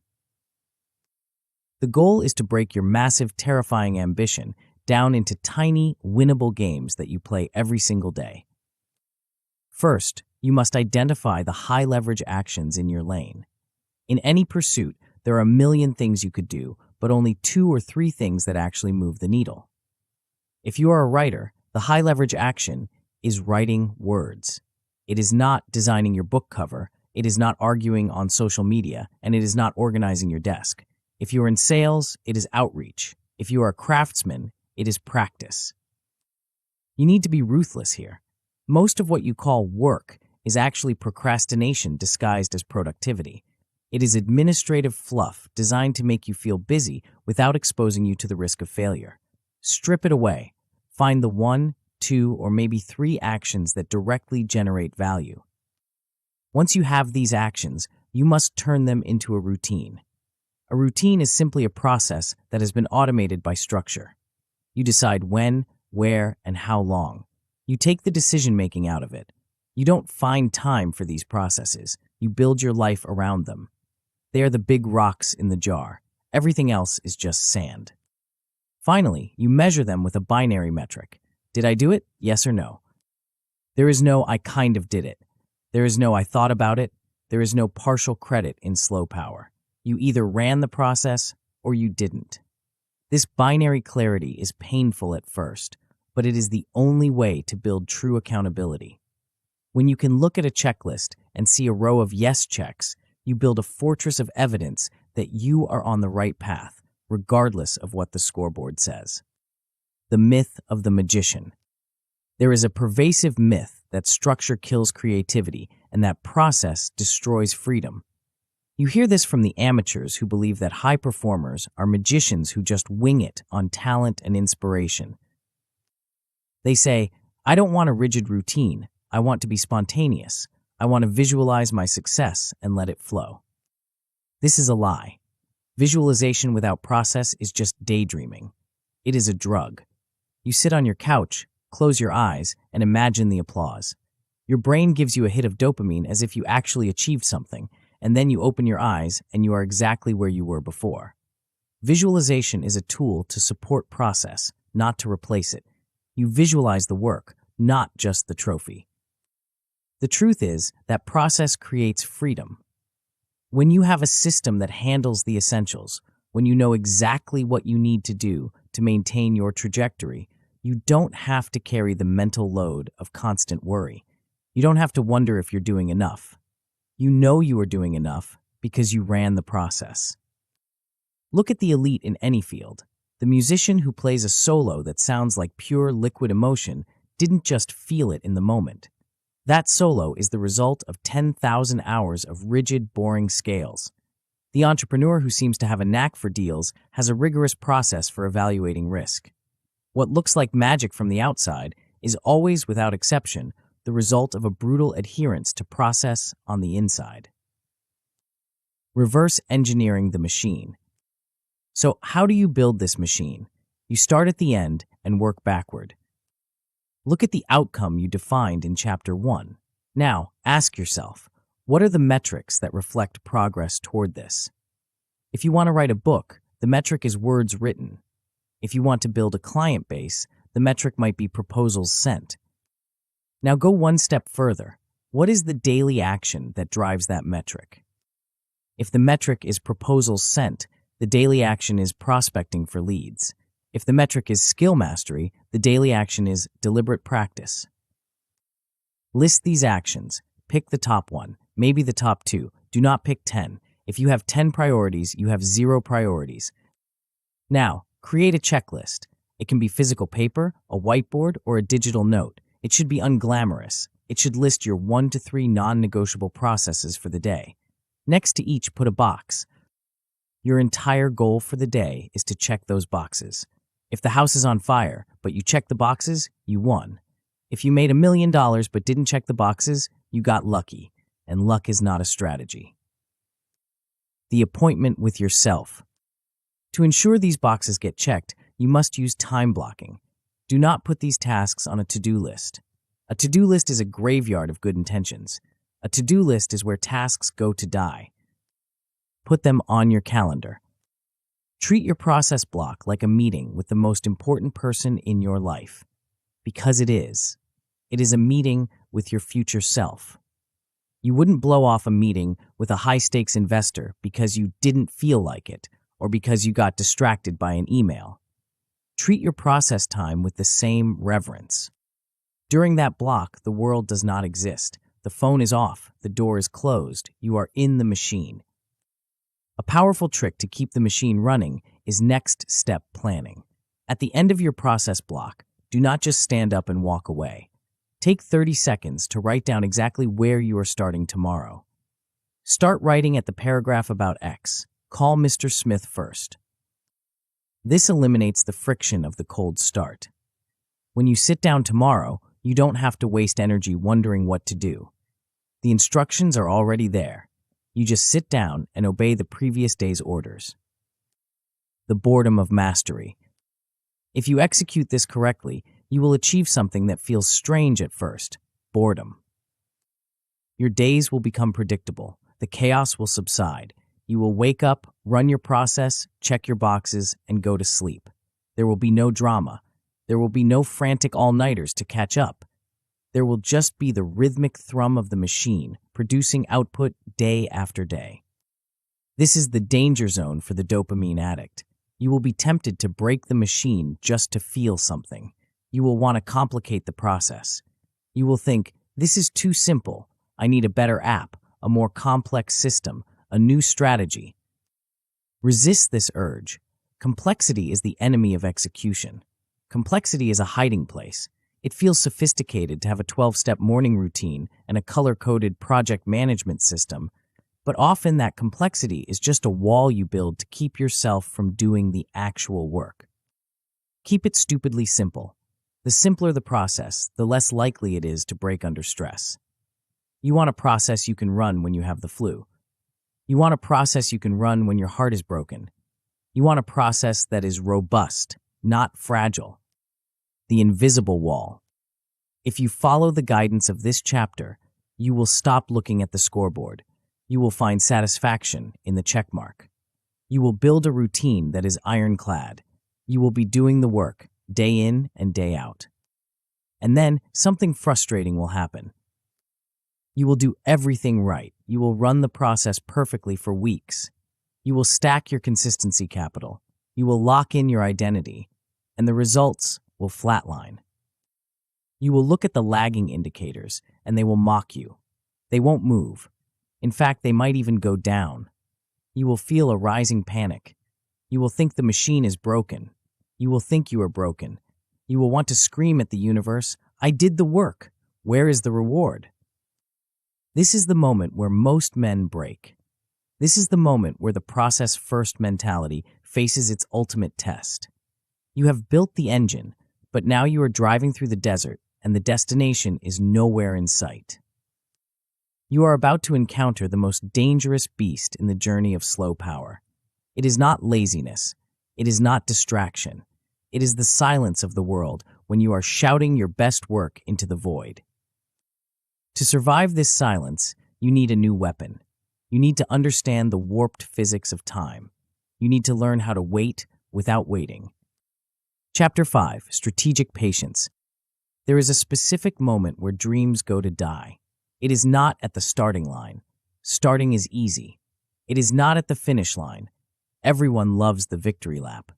The goal is to break your massive, terrifying ambition down into tiny, winnable games that you play every single day. First, you must identify the high-leverage actions in your lane. In any pursuit, there are a million things you could do, but only 2 or 3 things that actually move the needle. If you are a writer, the high-leverage action is writing words. It is not designing your book cover, it is not arguing on social media, and it is not organizing your desk. If you are in sales, it is outreach. If you are a craftsman, it is practice. You need to be ruthless here. Most of what you call work is actually procrastination disguised as productivity. It is administrative fluff designed to make you feel busy without exposing you to the risk of failure. Strip it away. Find the 1, 2, or maybe 3 actions that directly generate value. Once you have these actions, you must turn them into a routine. A routine is simply a process that has been automated by structure. You decide when, where, and how long. You take the decision-making out of it. You don't find time for these processes. You build your life around them. They are the big rocks in the jar. Everything else is just sand. Finally, you measure them with a binary metric. Did I do it? Yes or no? There is no I kind of did it. There is no I thought about it. There is no partial credit in slow power. You either ran the process or you didn't. This binary clarity is painful at first, but it is the only way to build true accountability. When you can look at a checklist and see a row of yes checks, you build a fortress of evidence that you are on the right path, regardless of what the scoreboard says. The myth of the magician. There is a pervasive myth that structure kills creativity and that process destroys freedom. You hear this from the amateurs who believe that high performers are magicians who just wing it on talent and inspiration. They say, I don't want a rigid routine. I want to be spontaneous. I want to visualize my success and let it flow. This is a lie. Visualization without process is just daydreaming. It is a drug. You sit on your couch, close your eyes, and imagine the applause. Your brain gives you a hit of dopamine as if you actually achieved something, and then you open your eyes and you are exactly where you were before. Visualization is a tool to support process, not to replace it. You visualize the work, not just the trophy. The truth is that process creates freedom. When you have a system that handles the essentials, when you know exactly what you need to do to maintain your trajectory, you don't have to carry the mental load of constant worry. You don't have to wonder if you're doing enough. You know you are doing enough because you ran the process. Look at the elite in any field. The musician who plays a solo that sounds like pure liquid emotion didn't just feel it in the moment. That solo is the result of 10,000 hours of rigid, boring scales. The entrepreneur who seems to have a knack for deals has a rigorous process for evaluating risk. What looks like magic from the outside is always, without exception, the result of a brutal adherence to process on the inside. Reverse engineering the machine. So how do you build this machine? You start at the end and work backward. Look at the outcome you defined in Chapter 1. Now, ask yourself, what are the metrics that reflect progress toward this? If you want to write a book, the metric is words written. If you want to build a client base, the metric might be proposals sent. Now go one step further. What is the daily action that drives that metric? If the metric is proposals sent, the daily action is prospecting for leads. If the metric is skill mastery, the daily action is deliberate practice. List these actions. Pick the top one, maybe the top 2. Do not pick 10. If you have 10 priorities, you have 0 priorities. Now, create a checklist. It can be physical paper, a whiteboard, or a digital note. It should be unglamorous. It should list your 1 to 3 non-negotiable processes for the day. Next to each, put a box. Your entire goal for the day is to check those boxes. If the house is on fire, but you check the boxes, you won. If you made $1 million but didn't check the boxes, you got lucky, and luck is not a strategy. The appointment with yourself. To ensure these boxes get checked, you must use time blocking. Do not put these tasks on a to-do list. A to-do list is a graveyard of good intentions. A to-do list is where tasks go to die. Put them on your calendar. Treat your process block like a meeting with the most important person in your life. Because it is. It is a meeting with your future self. You wouldn't blow off a meeting with a high-stakes investor because you didn't feel like it or because you got distracted by an email. Treat your process time with the same reverence. During that block, the world does not exist. The phone is off, the door is closed, you are in the machine. A powerful trick to keep the machine running is next step planning. At the end of your process block, do not just stand up and walk away. Take 30 seconds to write down exactly where you are starting tomorrow. Start writing at the paragraph about X. Call Mr. Smith first. This eliminates the friction of the cold start. When you sit down tomorrow, you don't have to waste energy wondering what to do. The instructions are already there. You just sit down and obey the previous day's orders. The boredom of mastery. If you execute this correctly, you will achieve something that feels strange at first: boredom. Your days will become predictable. The chaos will subside. You will wake up, run your process, check your boxes, and go to sleep. There will be no drama. There will be no frantic all-nighters to catch up. There will just be the rhythmic thrum of the machine, producing output day after day. This is the danger zone for the dopamine addict. You will be tempted to break the machine just to feel something. You will want to complicate the process. You will think, this is too simple. I need a better app, a more complex system, a new strategy. Resist this urge. Complexity is the enemy of execution. Complexity is a hiding place. It feels sophisticated to have a 12-step morning routine and a color-coded project management system, but often that complexity is just a wall you build to keep yourself from doing the actual work. Keep it stupidly simple. The simpler the process, the less likely it is to break under stress. You want a process you can run when you have the flu. You want a process you can run when your heart is broken. You want a process that is robust, not fragile. The invisible wall. If you follow the guidance of this chapter, you will stop looking at the scoreboard. You will find satisfaction in the checkmark. You will build a routine that is ironclad. You will be doing the work, day in and day out. And then something frustrating will happen. You will do everything right. You will run the process perfectly for weeks. You will stack your consistency capital. You will lock in your identity, and the results will flatline. You will look at the lagging indicators, and they will mock you. They won't move. In fact, they might even go down. You will feel a rising panic. You will think the machine is broken. You will think you are broken. You will want to scream at the universe, I did the work. Where is the reward? This is the moment where most men break. This is the moment where the process-first mentality faces its ultimate test. You have built the engine, but now you are driving through the desert, and the destination is nowhere in sight. You are about to encounter the most dangerous beast in the journey of slow power. It is not laziness. It is not distraction. It is the silence of the world when you are shouting your best work into the void. To survive this silence, you need a new weapon. You need to understand the warped physics of time. You need to learn how to wait without waiting. Chapter 5, Strategic Patience. There is a specific moment where dreams go to die. It is not at the starting line. Starting is easy. It is not at the finish line. Everyone loves the victory lap.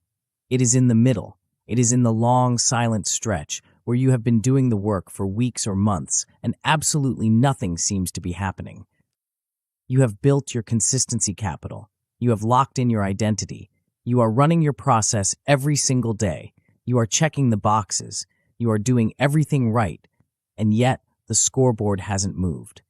It is in the middle. It is in the long, silent stretch where you have been doing the work for weeks or months and absolutely nothing seems to be happening. You have built your consistency capital. You have locked in your identity. You are running your process every single day. You are checking the boxes. You are doing everything right. And yet, the scoreboard hasn't moved.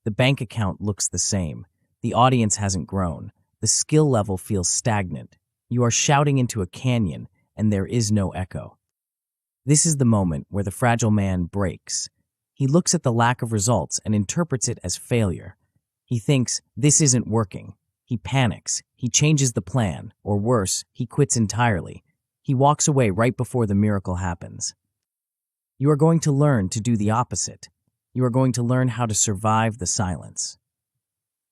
The bank account looks the same. The audience hasn't grown. the skill level feels stagnant. You are shouting into a canyon, and there is no echo. This is the moment where the fragile man breaks. He looks at the lack of results and interprets it as failure. He thinks, this isn't working. He panics. He changes the plan, or worse, he quits entirely. He walks away right before the miracle happens. You are going to learn to do the opposite. You are going to learn how to survive the silence.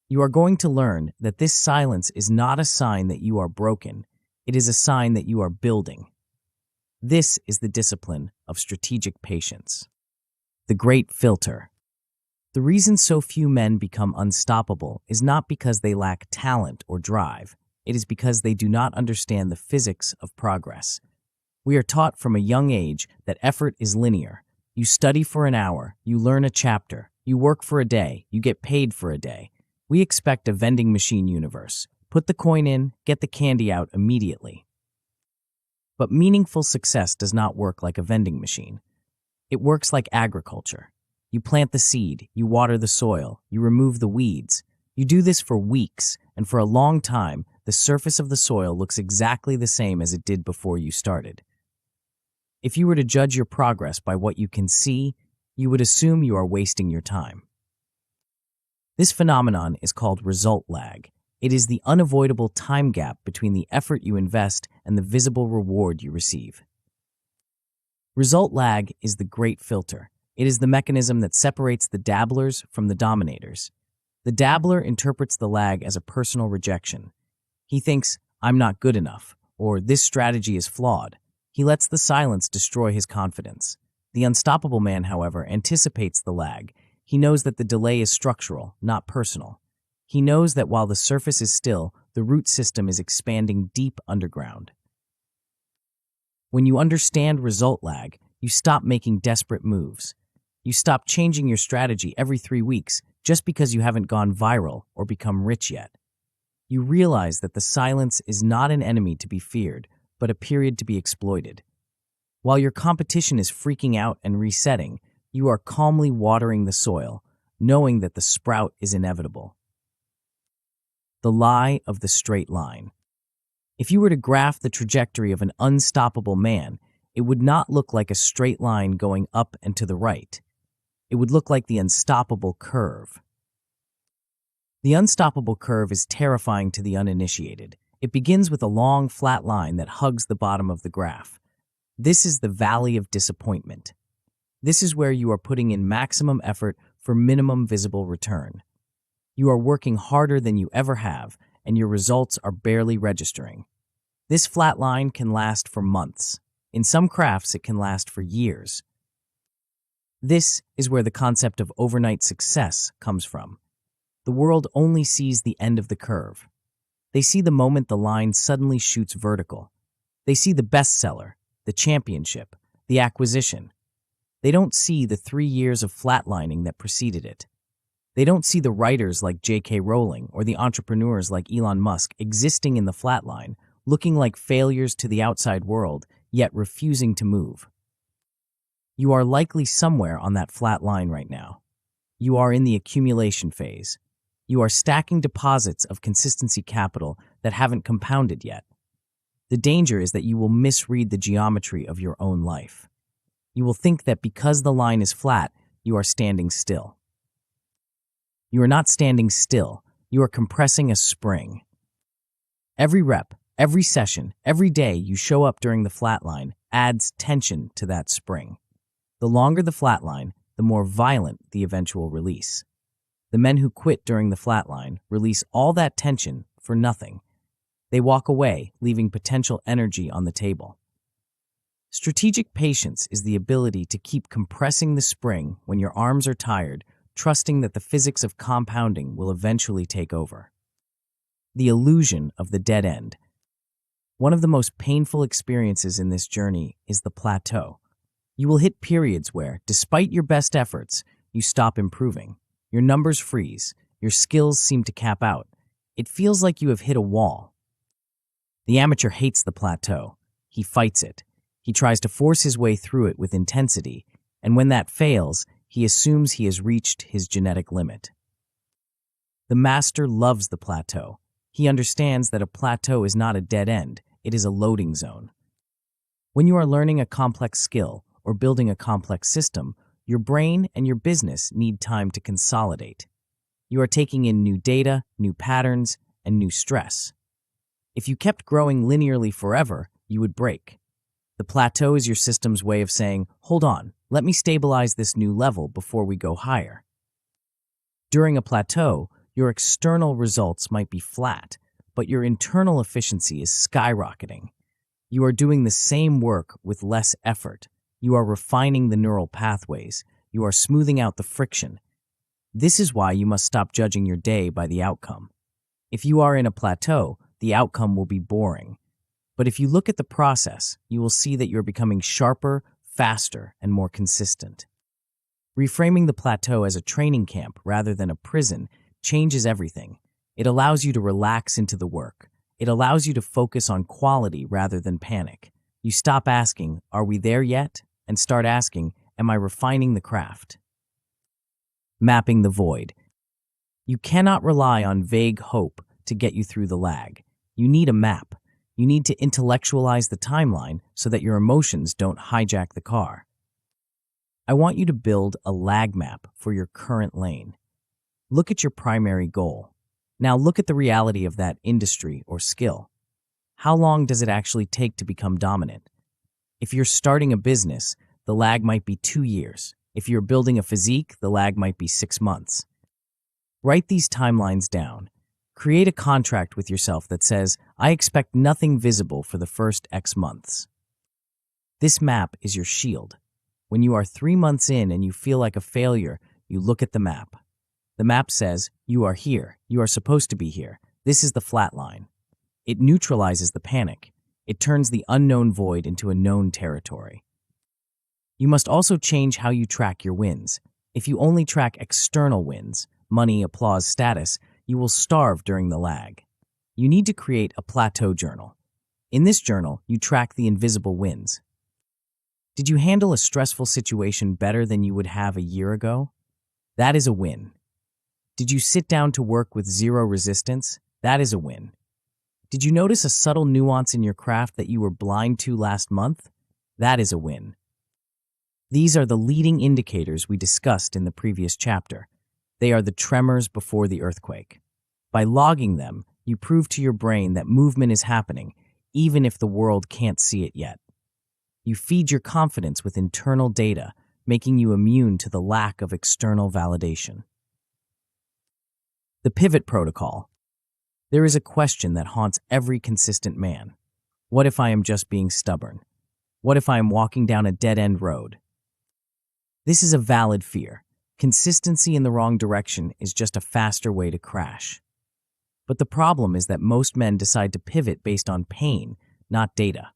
You are going to learn that this silence is not a sign that you are broken. It is a sign that you are building. This is the discipline of strategic patience. The great filter. The reason so few men become unstoppable is not because they lack talent or drive. It is because they do not understand the physics of progress. We are taught from a young age that effort is linear. You study for an hour, you learn a chapter, you work for a day, you get paid for a day. We expect a vending machine universe. Put the coin in, get the candy out immediately. But meaningful success does not work like a vending machine. It works like agriculture. You plant the seed, you water the soil, you remove the weeds. You do this for weeks, and for a long time, the surface of the soil looks exactly the same as it did before you started. If you were to judge your progress by what you can see, you would assume you are wasting your time. This phenomenon is called result lag. It is the unavoidable time gap between the effort you invest and the visible reward you receive. Result lag is the great filter. It is the mechanism that separates the dabblers from the dominators. The dabbler interprets the lag as a personal rejection. He thinks, I'm not good enough, or this strategy is flawed. He lets the silence destroy his confidence. The unstoppable man, however, anticipates the lag. He knows that the delay is structural, not personal. He knows that while the surface is still, the root system is expanding deep underground. When you understand result lag, you stop making desperate moves. You stop changing your strategy every 3 weeks just because you haven't gone viral or become rich yet. You realize that the silence is not an enemy to be feared, but a period to be exploited. While your competition is freaking out and resetting, you are calmly watering the soil, knowing that the sprout is inevitable. The lie of the straight line. If you were to graph the trajectory of an unstoppable man, it would not look like a straight line going up and to the right. It would look like the unstoppable curve. The unstoppable curve is terrifying to the uninitiated. It begins with a long, flat line that hugs the bottom of the graph. This is the valley of disappointment. This is where you are putting in maximum effort for minimum visible return. You are working harder than you ever have, and your results are barely registering. This flat line can last for months. In some crafts, it can last for years. This is where the concept of overnight success comes from. The world only sees the end of the curve. They see the moment the line suddenly shoots vertical. They see the bestseller, the championship, the acquisition. They don't see the 3 years of flatlining that preceded it. They don't see the writers like J.K. Rowling or the entrepreneurs like Elon Musk existing in the flatline, looking like failures to the outside world, yet refusing to move. You are likely somewhere on that flat line right now. You are in the accumulation phase. You are stacking deposits of consistency capital that haven't compounded yet. The danger is that you will misread the geometry of your own life. You will think that because the line is flat, you are standing still. You are not standing still. You are compressing a spring. Every rep, every session, every day you show up during the flat line adds tension to that spring. The longer the flat line, the more violent the eventual release. The men who quit during the flat line release all that tension for nothing. They walk away, leaving potential energy on the table. Strategic patience is the ability to keep compressing the spring when your arms are tired, trusting that the physics of compounding will eventually take over. The illusion of the dead end. One of the most painful experiences in this journey is the plateau. You will hit periods where, despite your best efforts, you stop improving. Your numbers freeze. Your skills seem to cap out. It feels like you have hit a wall. The amateur hates the plateau. He fights it. He tries to force his way through it with intensity, and when that fails, he assumes he has reached his genetic limit. The master loves the plateau. He understands that a plateau is not a dead end, it is a loading zone. When you are learning a complex skill or building a complex system, your brain and your business need time to consolidate. You are taking in new data, new patterns, and new stress. If you kept growing linearly forever, you would break. The plateau is your system's way of saying, hold on, let me stabilize this new level before we go higher. During a plateau, your external results might be flat, but your internal efficiency is skyrocketing. You are doing the same work with less effort. You are refining the neural pathways. You are smoothing out the friction. This is why you must stop judging your day by the outcome. If you are in a plateau, the outcome will be boring. But if you look at the process, you will see that you're becoming sharper, faster, and more consistent. Reframing the plateau as a training camp rather than a prison changes everything. It allows you to relax into the work. It allows you to focus on quality rather than panic. You stop asking, are we there yet? And start asking, am I refining the craft? Mapping the void. You cannot rely on vague hope to get you through the lag. You need a map. You need to intellectualize the timeline so that your emotions don't hijack the car. I want you to build a lag map for your current lane. Look at your primary goal. Now look at the reality of that industry or skill. How long does it actually take to become dominant? If you're starting a business, the lag might be 2 years. If you're building a physique, the lag might be 6 months. Write these timelines down. Create a contract with yourself that says, I expect nothing visible for the first X months. This map is your shield. When you are 3 months in and you feel like a failure, you look at the map. The map says, you are here. You are supposed to be here. This is the flat line. It neutralizes the panic. It turns the unknown void into a known territory. You must also change how you track your wins. If you only track external wins, money, applause, status, you will starve during the lag. You need to create a plateau journal. In this journal, you track the invisible wins. Did you handle a stressful situation better than you would have a year ago? That is a win. Did you sit down to work with zero resistance? That is a win. Did you notice a subtle nuance in your craft that you were blind to last month? That is a win. These are the leading indicators we discussed in the previous chapter. They are the tremors before the earthquake. By logging them, you prove to your brain that movement is happening, even if the world can't see it yet. You feed your confidence with internal data, making you immune to the lack of external validation. The pivot protocol. There is a question that haunts every consistent man. What if I am just being stubborn? What if I am walking down a dead-end road? This is a valid fear. Consistency in the wrong direction is just a faster way to crash. But the problem is that most men decide to pivot based on pain, not data.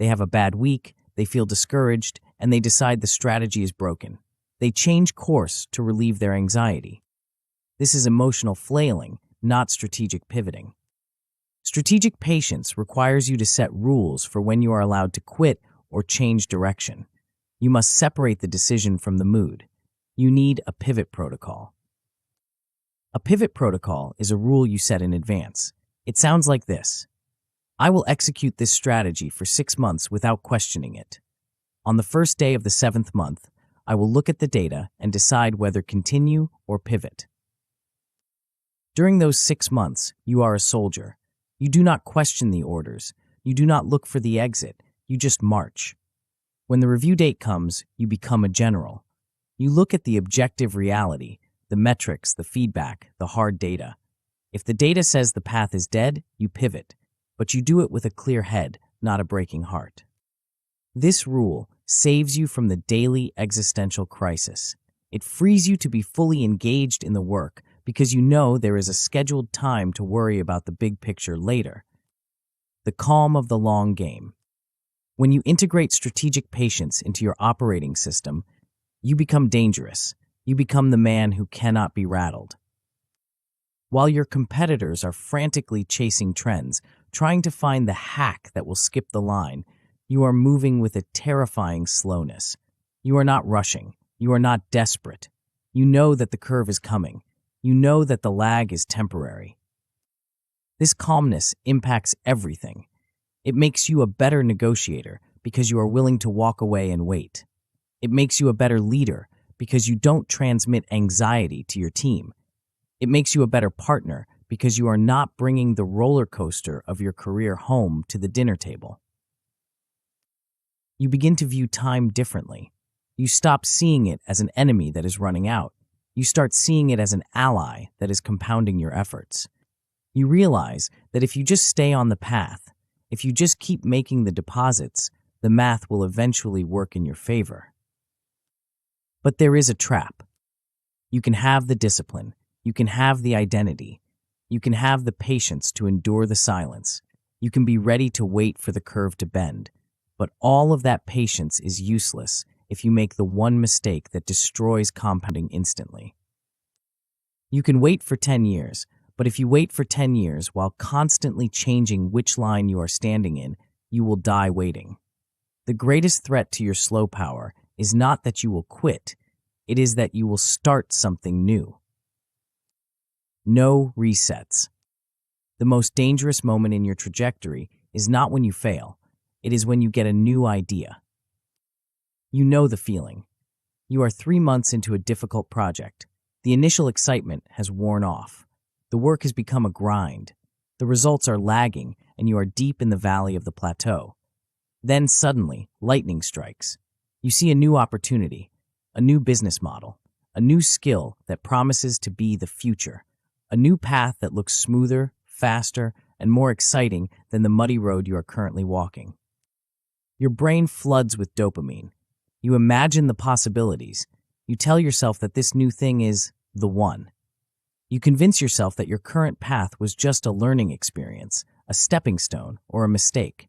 They have a bad week, they feel discouraged, and they decide the strategy is broken. They change course to relieve their anxiety. This is emotional flailing, not strategic pivoting. Strategic patience requires you to set rules for when you are allowed to quit or change direction. You must separate the decision from the mood. You need a pivot protocol. A pivot protocol is a rule you set in advance. It sounds like this. I will execute this strategy for 6 months without questioning it. On the first day of the 7th month, I will look at the data and decide whether continue or pivot. During those 6 months, you are a soldier. You do not question the orders. You do not look for the exit. You just march. When the review date comes, you become a general. You look at the objective reality, the metrics, the feedback, the hard data. If the data says the path is dead, you pivot, but you do it with a clear head, not a breaking heart. This rule saves you from the daily existential crisis. It frees you to be fully engaged in the work because you know there is a scheduled time to worry about the big picture later. The calm of the long game. When you integrate strategic patience into your operating system, you become dangerous. You become the man who cannot be rattled. While your competitors are frantically chasing trends, trying to find the hack that will skip the line, you are moving with a terrifying slowness. You are not rushing. You are not desperate. You know that the curve is coming. You know that the lag is temporary. This calmness impacts everything. It makes you a better negotiator because you are willing to walk away and wait. It makes you a better leader because you don't transmit anxiety to your team. It makes you a better partner because you are not bringing the roller coaster of your career home to the dinner table. You begin to view time differently. You stop seeing it as an enemy that is running out. You start seeing it as an ally that is compounding your efforts. You realize that if you just stay on the path, if you just keep making the deposits, the math will eventually work in your favor. But there is a trap. You can have the discipline, you can have the identity, you can have the patience to endure the silence, you can be ready to wait for the curve to bend, but all of that patience is useless if you make the one mistake that destroys compounding instantly. You can wait for 10 years, but if you wait for 10 years while constantly changing which line you are standing in, you will die waiting. The greatest threat to your slow power is not that you will quit, it is that you will start something new. No resets. The most dangerous moment in your trajectory is not when you fail, it is when you get a new idea. You know the feeling. You are 3 months into a difficult project. The initial excitement has worn off. The work has become a grind. The results are lagging, and you are deep in the valley of the plateau. Then suddenly, lightning strikes. You see a new opportunity, a new business model, a new skill that promises to be the future, a new path that looks smoother, faster, and more exciting than the muddy road you are currently walking. Your brain floods with dopamine. You imagine the possibilities. You tell yourself that this new thing is the one. You convince yourself that your current path was just a learning experience, a stepping stone, or a mistake.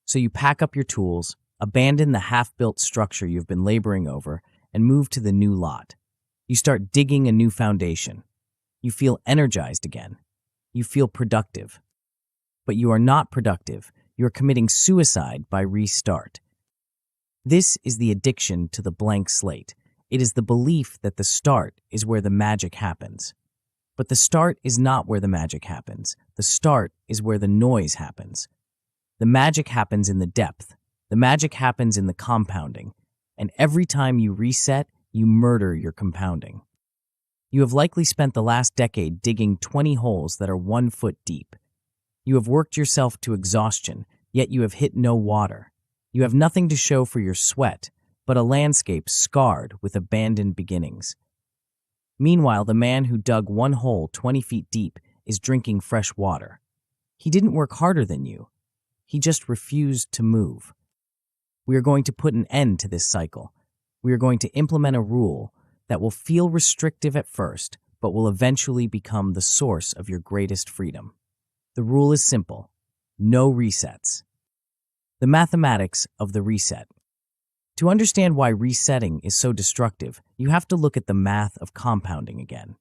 So you pack up your tools, abandon the half-built structure you've been laboring over, and move to the new lot. You start digging a new foundation. You feel energized again. You feel productive. But you are not productive. You are committing suicide by restart. This is the addiction to the blank slate. It is the belief that the start is where the magic happens. But the start is not where the magic happens. The start is where the noise happens. The magic happens in the depth. The magic happens in the compounding. And every time you reset, you murder your compounding. You have likely spent the last decade digging 20 holes that are 1 foot deep. You have worked yourself to exhaustion, yet you have hit no water. You have nothing to show for your sweat, but a landscape scarred with abandoned beginnings. Meanwhile, the man who dug 1 hole 20 feet deep is drinking fresh water. He didn't work harder than you. He just refused to move. We are going to put an end to this cycle. We are going to implement a rule that will feel restrictive at first, but will eventually become the source of your greatest freedom. The rule is simple: no resets. The mathematics of the reset. To understand why resetting is so destructive, you have to look at the math of compounding again.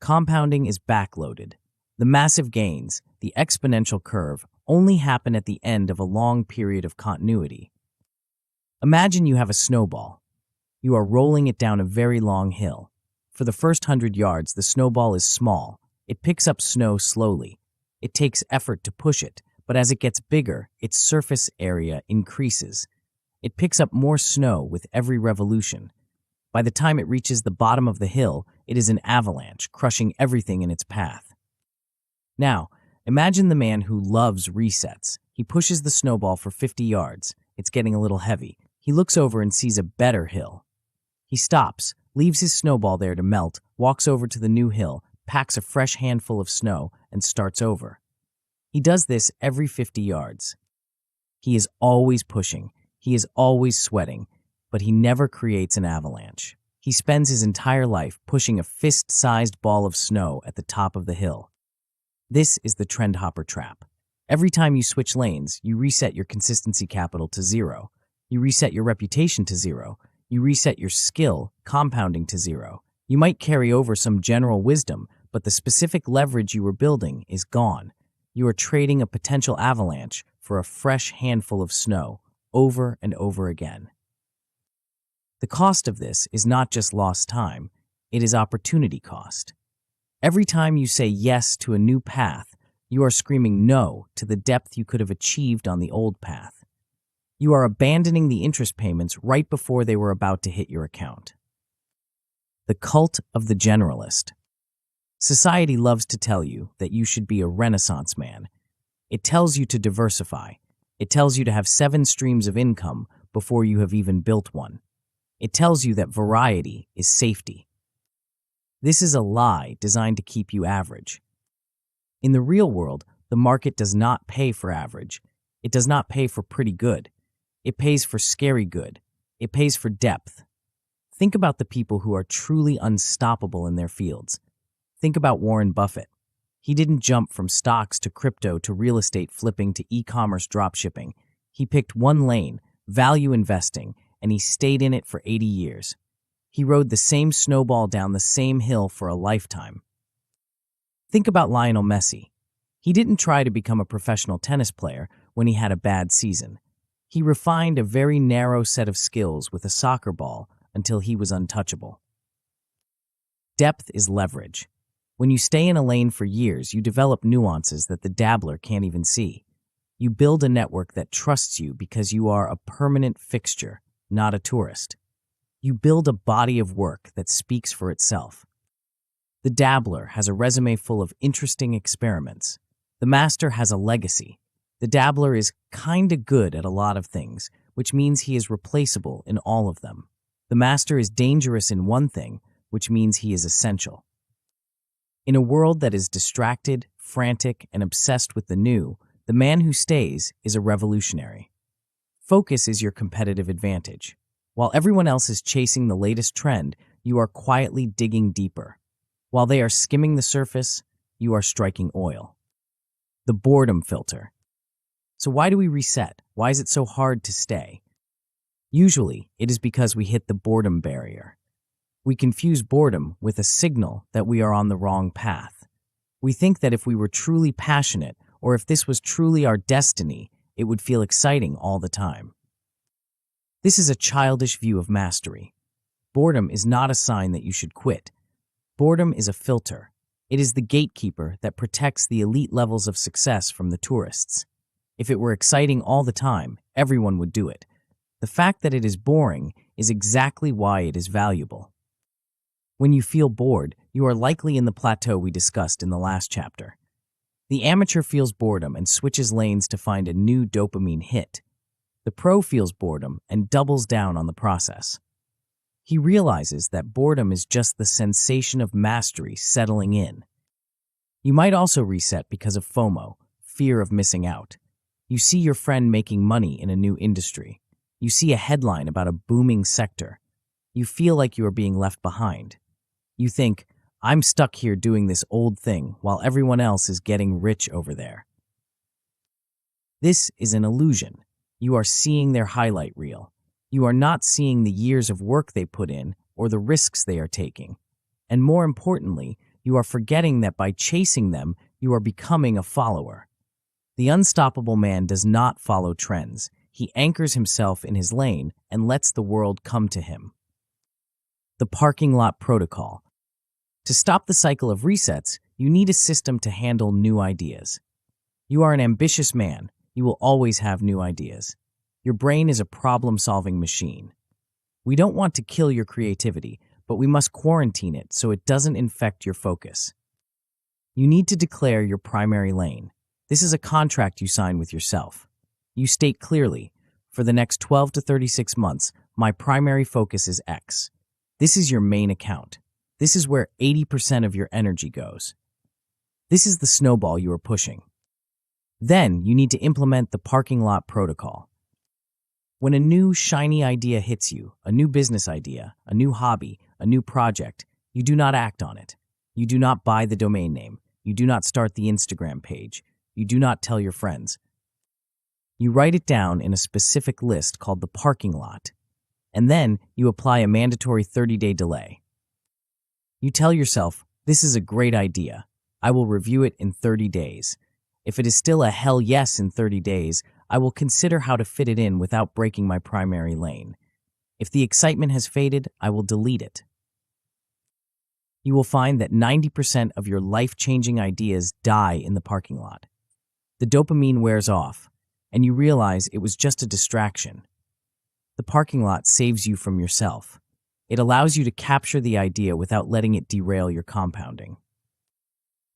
Compounding is backloaded. The massive gains, the exponential curve, only happen at the end of a long period of continuity. Imagine you have a snowball. You are rolling it down a very long hill. For the first 100 yards, the snowball is small. It picks up snow slowly. It takes effort to push it, but as it gets bigger, its surface area increases. It picks up more snow with every revolution. By the time it reaches the bottom of the hill, it is an avalanche, crushing everything in its path. Now, imagine the man who loves resets. He pushes the snowball for 50 yards. It's getting a little heavy. He looks over and sees a better hill. He stops, leaves his snowball there to melt, walks over to the new hill, packs a fresh handful of snow, and starts over. He does this every 50 yards. He is always pushing. He is always sweating, but he never creates an avalanche. He spends his entire life pushing a fist-sized ball of snow at the top of the hill. This is the trend hopper trap. Every time you switch lanes, you reset your consistency capital to 0. You reset your reputation to 0. You reset your skill, compounding to 0. You might carry over some general wisdom, but the specific leverage you were building is gone. You are trading a potential avalanche for a fresh handful of snow over and over again. The cost of this is not just lost time, it is opportunity cost. Every time you say yes to a new path, You are screaming no to the depth you could have achieved on the old path. You are abandoning the interest payments right before they were about to hit your account. The cult of the generalist. Society loves to tell you that you should be a Renaissance man. It tells you to diversify. It tells you to have 7 streams of income before you have even built one. It tells you that variety is safety. This is a lie designed to keep you average. In the real world, the market does not pay for average. It does not pay for pretty good. It pays for scary good. It pays for depth. Think about the people who are truly unstoppable in their fields. Think about Warren Buffett. He didn't jump from stocks to crypto to real estate flipping to e-commerce dropshipping. He picked one lane, value investing, and he stayed in it for 80 years. He rode the same snowball down the same hill for a lifetime. Think about Lionel Messi. He didn't try to become a professional tennis player when he had a bad season. He refined a very narrow set of skills with a soccer ball until he was untouchable. Depth is leverage. When you stay in a lane for years, you develop nuances that the dabbler can't even see. You build a network that trusts you because you are a permanent fixture, not a tourist. You build a body of work that speaks for itself. The dabbler has a resume full of interesting experiments. The master has a legacy. The dabbler is kinda good at a lot of things, which means he is replaceable in all of them. The master is dangerous in one thing, which means he is essential. In a world that is distracted, frantic, and obsessed with the new, the man who stays is a revolutionary. Focus is your competitive advantage. While everyone else is chasing the latest trend, you are quietly digging deeper. While they are skimming the surface, you are striking oil. The boredom filter. So why do we reset? Why is it so hard to stay? Usually, it is because we hit the boredom barrier. We confuse boredom with a signal that we are on the wrong path. We think that if we were truly passionate, or if this was truly our destiny, it would feel exciting all the time. This is a childish view of mastery. Boredom is not a sign that you should quit. Boredom is a filter. It is the gatekeeper that protects the elite levels of success from the tourists. If it were exciting all the time, everyone would do it. The fact that it is boring is exactly why it is valuable. When you feel bored, you are likely in the plateau we discussed in the last chapter. The amateur feels boredom and switches lanes to find a new dopamine hit. The pro feels boredom and doubles down on the process. He realizes that boredom is just the sensation of mastery settling in. You might also reset because of FOMO, fear of missing out. You see your friend making money in a new industry. You see a headline about a booming sector. You feel like you are being left behind. You think, I'm stuck here doing this old thing while everyone else is getting rich over there. This is an illusion. You are seeing their highlight reel. You are not seeing the years of work they put in or the risks they are taking. And more importantly, you are forgetting that by chasing them, you are becoming a follower. The unstoppable man does not follow trends. He anchors himself in his lane and lets the world come to him. The parking lot protocol. To stop the cycle of resets, you need a system to handle new ideas. You are an ambitious man. You will always have new ideas. Your brain is a problem-solving machine. We don't want to kill your creativity, but we must quarantine it so it doesn't infect your focus. You need to declare your primary lane. This is a contract you sign with yourself. You state clearly, for the next 12 to 36 months, my primary focus is X. This is your main account. This is where 80% of your energy goes. This is the snowball you are pushing. Then you need to implement the parking lot protocol. When a new, shiny idea hits you, a new business idea, a new hobby, a new project, you do not act on it. You do not buy the domain name. You do not start the Instagram page. You do not tell your friends. You write it down in a specific list called the parking lot, and then you apply a mandatory 30-day delay. You tell yourself, this is a great idea. I will review it in 30 days. If it is still a hell yes in 30 days, I will consider how to fit it in without breaking my primary lane. If the excitement has faded, I will delete it. You will find that 90% of your life-changing ideas die in the parking lot. The dopamine wears off, and you realize it was just a distraction. The parking lot saves you from yourself. It allows you to capture the idea without letting it derail your compounding.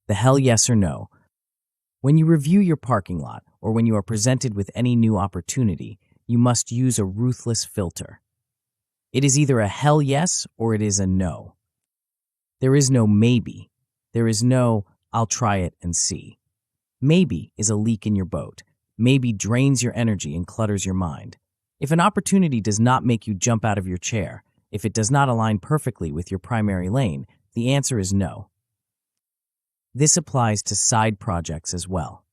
The hell yes or no. When you review your parking lot, or when you are presented with any new opportunity, you must use a ruthless filter. It is either a hell yes or it is a no. There is no maybe. There is no, I'll try it and see. Maybe is a leak in your boat. Maybe drains your energy and clutters your mind. If an opportunity does not make you jump out of your chair, if it does not align perfectly with your primary lane, the answer is no. This applies to side projects as well.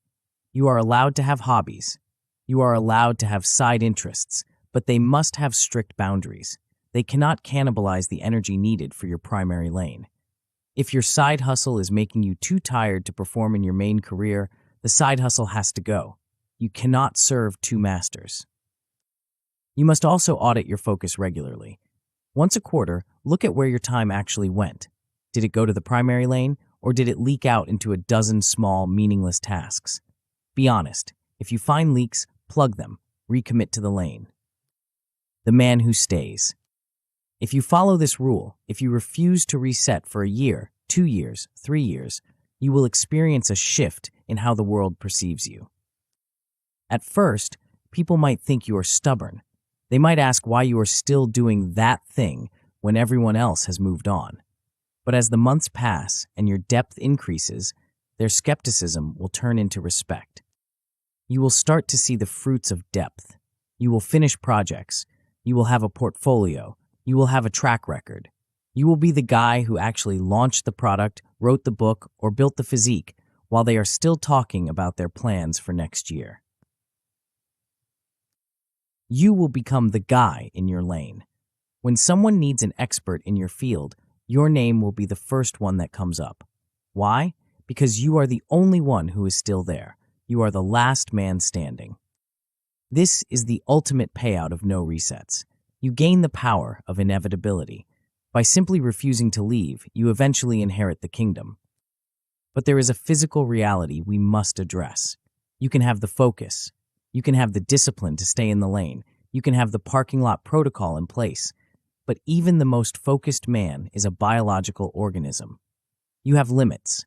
You are allowed to have hobbies. You are allowed to have side interests, but they must have strict boundaries. They cannot cannibalize the energy needed for your primary lane. If your side hustle is making you too tired to perform in your main career, the side hustle has to go. You cannot serve two masters. You must also audit your focus regularly. Once a quarter, look at where your time actually went. Did it go to the primary lane, or did it leak out into a dozen small, meaningless tasks? Be honest. If you find leaks, plug them. Recommit to the lane. The man who stays. If you follow this rule, if you refuse to reset for a year, 2 years, 3 years, you will experience a shift in how the world perceives you. At first, people might think you are stubborn. They might ask why you are still doing that thing when everyone else has moved on. But as the months pass and your depth increases, their skepticism will turn into respect. You will start to see the fruits of depth. You will finish projects. You will have a portfolio. You will have a track record. You will be the guy who actually launched the product, wrote the book, or built the physique while they are still talking about their plans for next year. You will become the guy in your lane. When someone needs an expert in your field, your name will be the first one that comes up. Why? Because you are the only one who is still there. You are the last man standing. This is the ultimate payout of no resets. You gain the power of inevitability. By simply refusing to leave, you eventually inherit the kingdom. But there is a physical reality we must address. You can have the focus. You can have the discipline to stay in the lane. You can have the parking lot protocol in place. But even the most focused man is a biological organism. You have limits.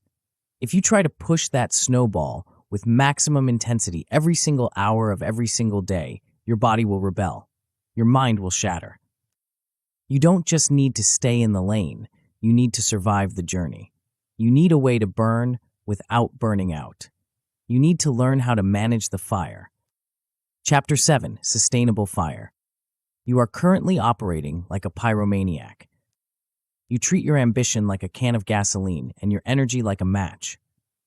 If you try to push that snowball with maximum intensity every single hour of every single day, your body will rebel. Your mind will shatter. You don't just need to stay in the lane. You need to survive the journey. You need a way to burn without burning out. You need to learn how to manage the fire. Chapter 7, Sustainable Fire. You are currently operating like a pyromaniac. You treat your ambition like a can of gasoline and your energy like a match.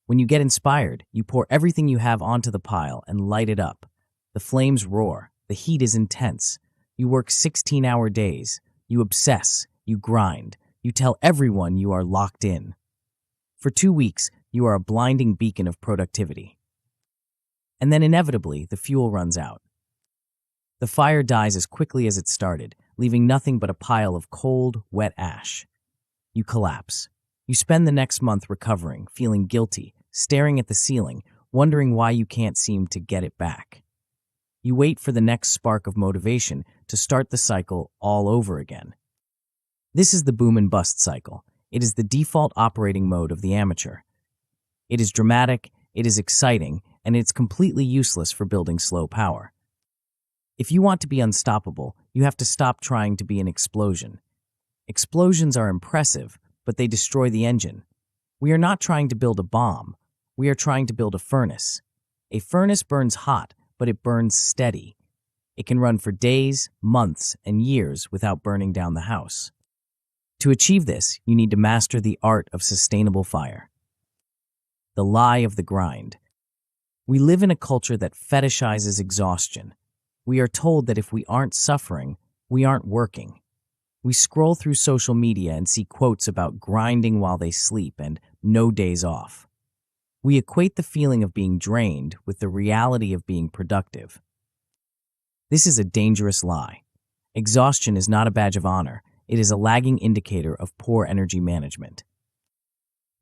When you get inspired, you pour everything you have onto the pile and light it up. The flames roar. The heat is intense. You work 16-hour days. You obsess. You grind. You tell everyone you are locked in. For 2 weeks, you are a blinding beacon of productivity. And then inevitably, the fuel runs out. The fire dies as quickly as it started, leaving nothing but a pile of cold, wet ash. You collapse. You spend the next month recovering, feeling guilty, staring at the ceiling, wondering why you can't seem to get it back. You wait for the next spark of motivation to start the cycle all over again. This is the boom and bust cycle. It is the default operating mode of the amateur. It is dramatic, it is exciting, and it's completely useless for building slow power. If you want to be unstoppable, you have to stop trying to be an explosion. Explosions are impressive, but they destroy the engine. We are not trying to build a bomb. We are trying to build a furnace. A furnace burns hot, but it burns steady. It can run for days, months, and years without burning down the house. To achieve this, you need to master the art of sustainable fire. The lie of the grind. We live in a culture that fetishizes exhaustion. We are told that if we aren't suffering, we aren't working. We scroll through social media and see quotes about grinding while they sleep and no days off. We equate the feeling of being drained with the reality of being productive. This is a dangerous lie. Exhaustion is not a badge of honor. It is a lagging indicator of poor energy management.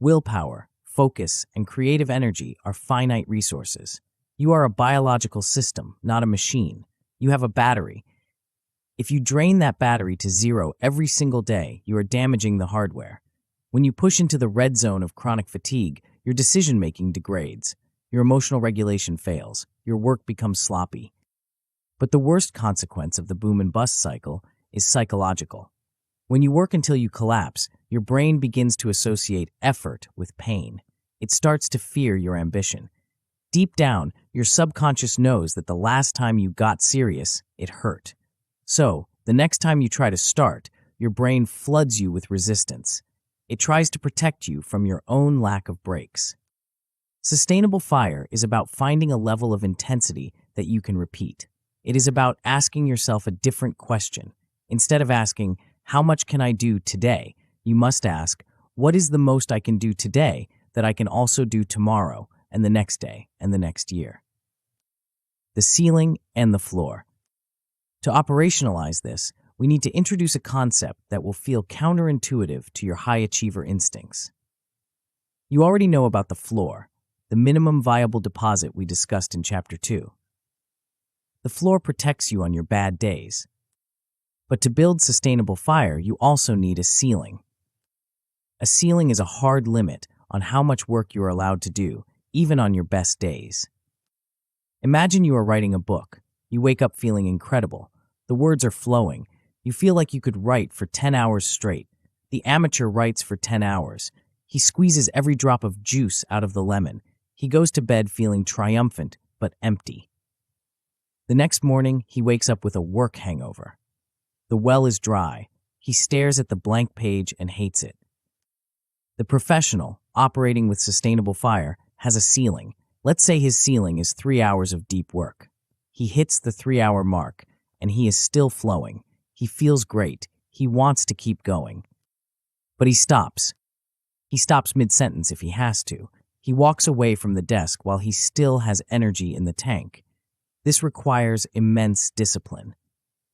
Willpower, focus, and creative energy are finite resources. You are a biological system, not a machine. You have a battery. If you drain that battery to zero every single day, you are damaging the hardware. When you push into the red zone of chronic fatigue, your decision-making degrades. Your emotional regulation fails. Your work becomes sloppy. But the worst consequence of the boom and bust cycle is psychological. When you work until you collapse, your brain begins to associate effort with pain. It starts to fear your ambition. Deep down, your subconscious knows that the last time you got serious, it hurt. So, the next time you try to start, your brain floods you with resistance. It tries to protect you from your own lack of breaks. Sustainable fire is about finding a level of intensity that you can repeat. It is about asking yourself a different question. Instead of asking, "How much can I do today?" you must ask, "What is the most I can do today that I can also do tomorrow and the next day and the next year?" The ceiling and the floor. To operationalize this, we need to introduce a concept that will feel counterintuitive to your high achiever instincts. You already know about the floor, the minimum viable deposit we discussed in Chapter 2. The floor protects you on your bad days. But to build sustainable fire, you also need a ceiling. A ceiling is a hard limit on how much work you are allowed to do, even on your best days. Imagine you are writing a book. You wake up feeling incredible. The words are flowing. You feel like you could write for 10 hours straight. The amateur writes for 10 hours. He squeezes every drop of juice out of the lemon. He goes to bed feeling triumphant, but empty. The next morning, he wakes up with a work hangover. The well is dry. He stares at the blank page and hates it. The professional, operating with sustainable fire, has a ceiling. Let's say his ceiling is 3 hours of deep work. He hits the 3-hour mark, and he is still flowing. He feels great. He wants to keep going. But he stops. He stops mid-sentence if he has to. He walks away from the desk while he still has energy in the tank. This requires immense discipline.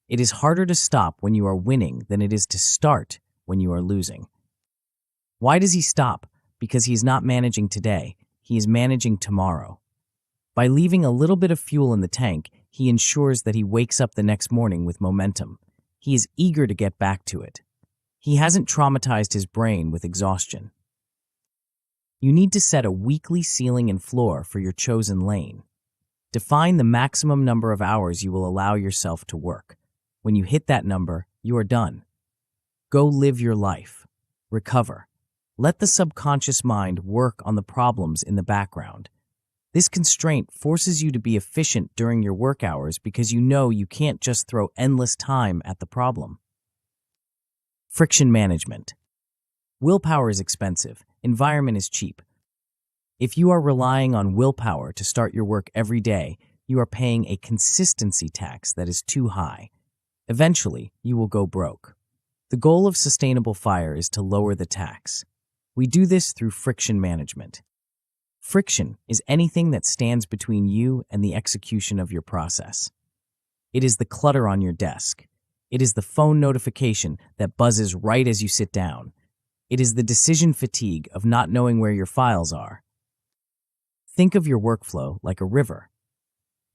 It is harder to stop when you are winning than it is to start when you are losing. Why does he stop? Because he is not managing today. He is managing tomorrow. By leaving a little bit of fuel in the tank, he ensures that he wakes up the next morning with momentum. He is eager to get back to it. He hasn't traumatized his brain with exhaustion. You need to set a weekly ceiling and floor for your chosen lane. Define the maximum number of hours you will allow yourself to work. When you hit that number, you are done. Go live your life. Recover. Let the subconscious mind work on the problems in the background. This constraint forces you to be efficient during your work hours because you know you can't just throw endless time at the problem. Friction management. Willpower is expensive. Environment is cheap. If you are relying on willpower to start your work every day, you are paying a consistency tax that is too high. Eventually, you will go broke. The goal of sustainable fire is to lower the tax. We do this through friction management. Friction is anything that stands between you and the execution of your process. It is the clutter on your desk. It is the phone notification that buzzes right as you sit down. It is the decision fatigue of not knowing where your files are. Think of your workflow like a river.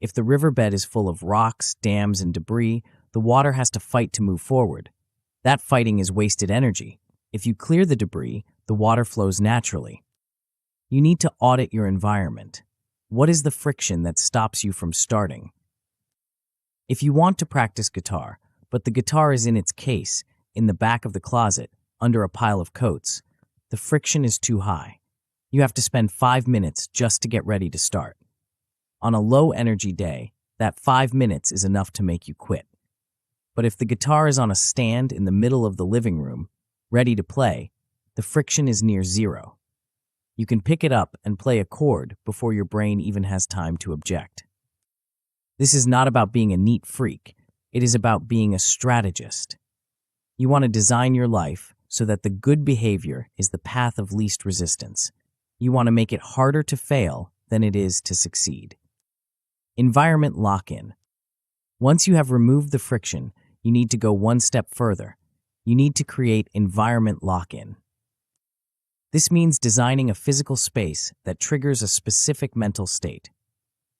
If the riverbed is full of rocks, dams, and debris, the water has to fight to move forward. That fighting is wasted energy. If you clear the debris, the water flows naturally. You need to audit your environment. What is the friction that stops you from starting? If you want to practice guitar, but the guitar is in its case, in the back of the closet, under a pile of coats, the friction is too high. You have to spend 5 minutes just to get ready to start. On a low-energy day, that 5 minutes is enough to make you quit. But if the guitar is on a stand in the middle of the living room, ready to play, the friction is near zero. You can pick it up and play a chord before your brain even has time to object. This is not about being a neat freak. It is about being a strategist. You want to design your life so that the good behavior is the path of least resistance. You want to make it harder to fail than it is to succeed. Environment lock-in. Once you have removed the friction, you need to go one step further. You need to create environment lock-in. This means designing a physical space that triggers a specific mental state.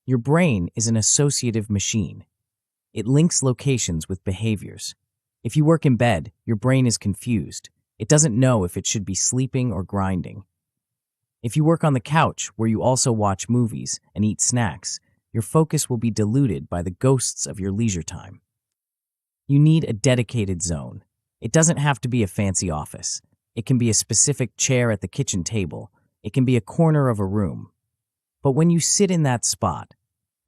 Your brain is an associative machine. It links locations with behaviors. If you work in bed, your brain is confused. It doesn't know if it should be sleeping or grinding. If you work on the couch, where you also watch movies and eat snacks, your focus will be diluted by the ghosts of your leisure time. You need a dedicated zone. It doesn't have to be a fancy office. It can be a specific chair at the kitchen table. It can be a corner of a room. But when you sit in that spot,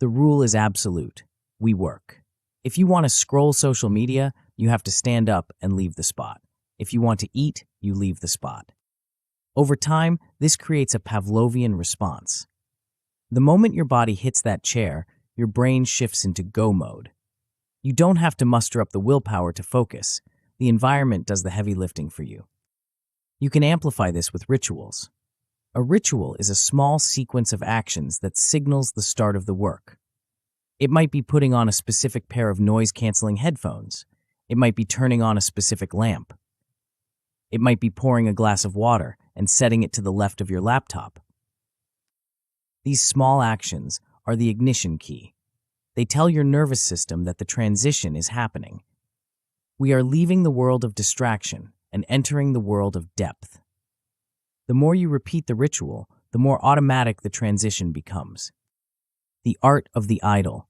the rule is absolute. We work. If you want to scroll social media, you have to stand up and leave the spot. If you want to eat, you leave the spot. Over time, this creates a Pavlovian response. The moment your body hits that chair, your brain shifts into go mode. You don't have to muster up the willpower to focus. The environment does the heavy lifting for you. You can amplify this with rituals. A ritual is a small sequence of actions that signals the start of the work. It might be putting on a specific pair of noise-canceling headphones. It might be turning on a specific lamp. It might be pouring a glass of water and setting it to the left of your laptop. These small actions are the ignition key. They tell your nervous system that the transition is happening. We are leaving the world of distraction and entering the world of depth. The more you repeat the ritual, the more automatic the transition becomes. The art of the idle.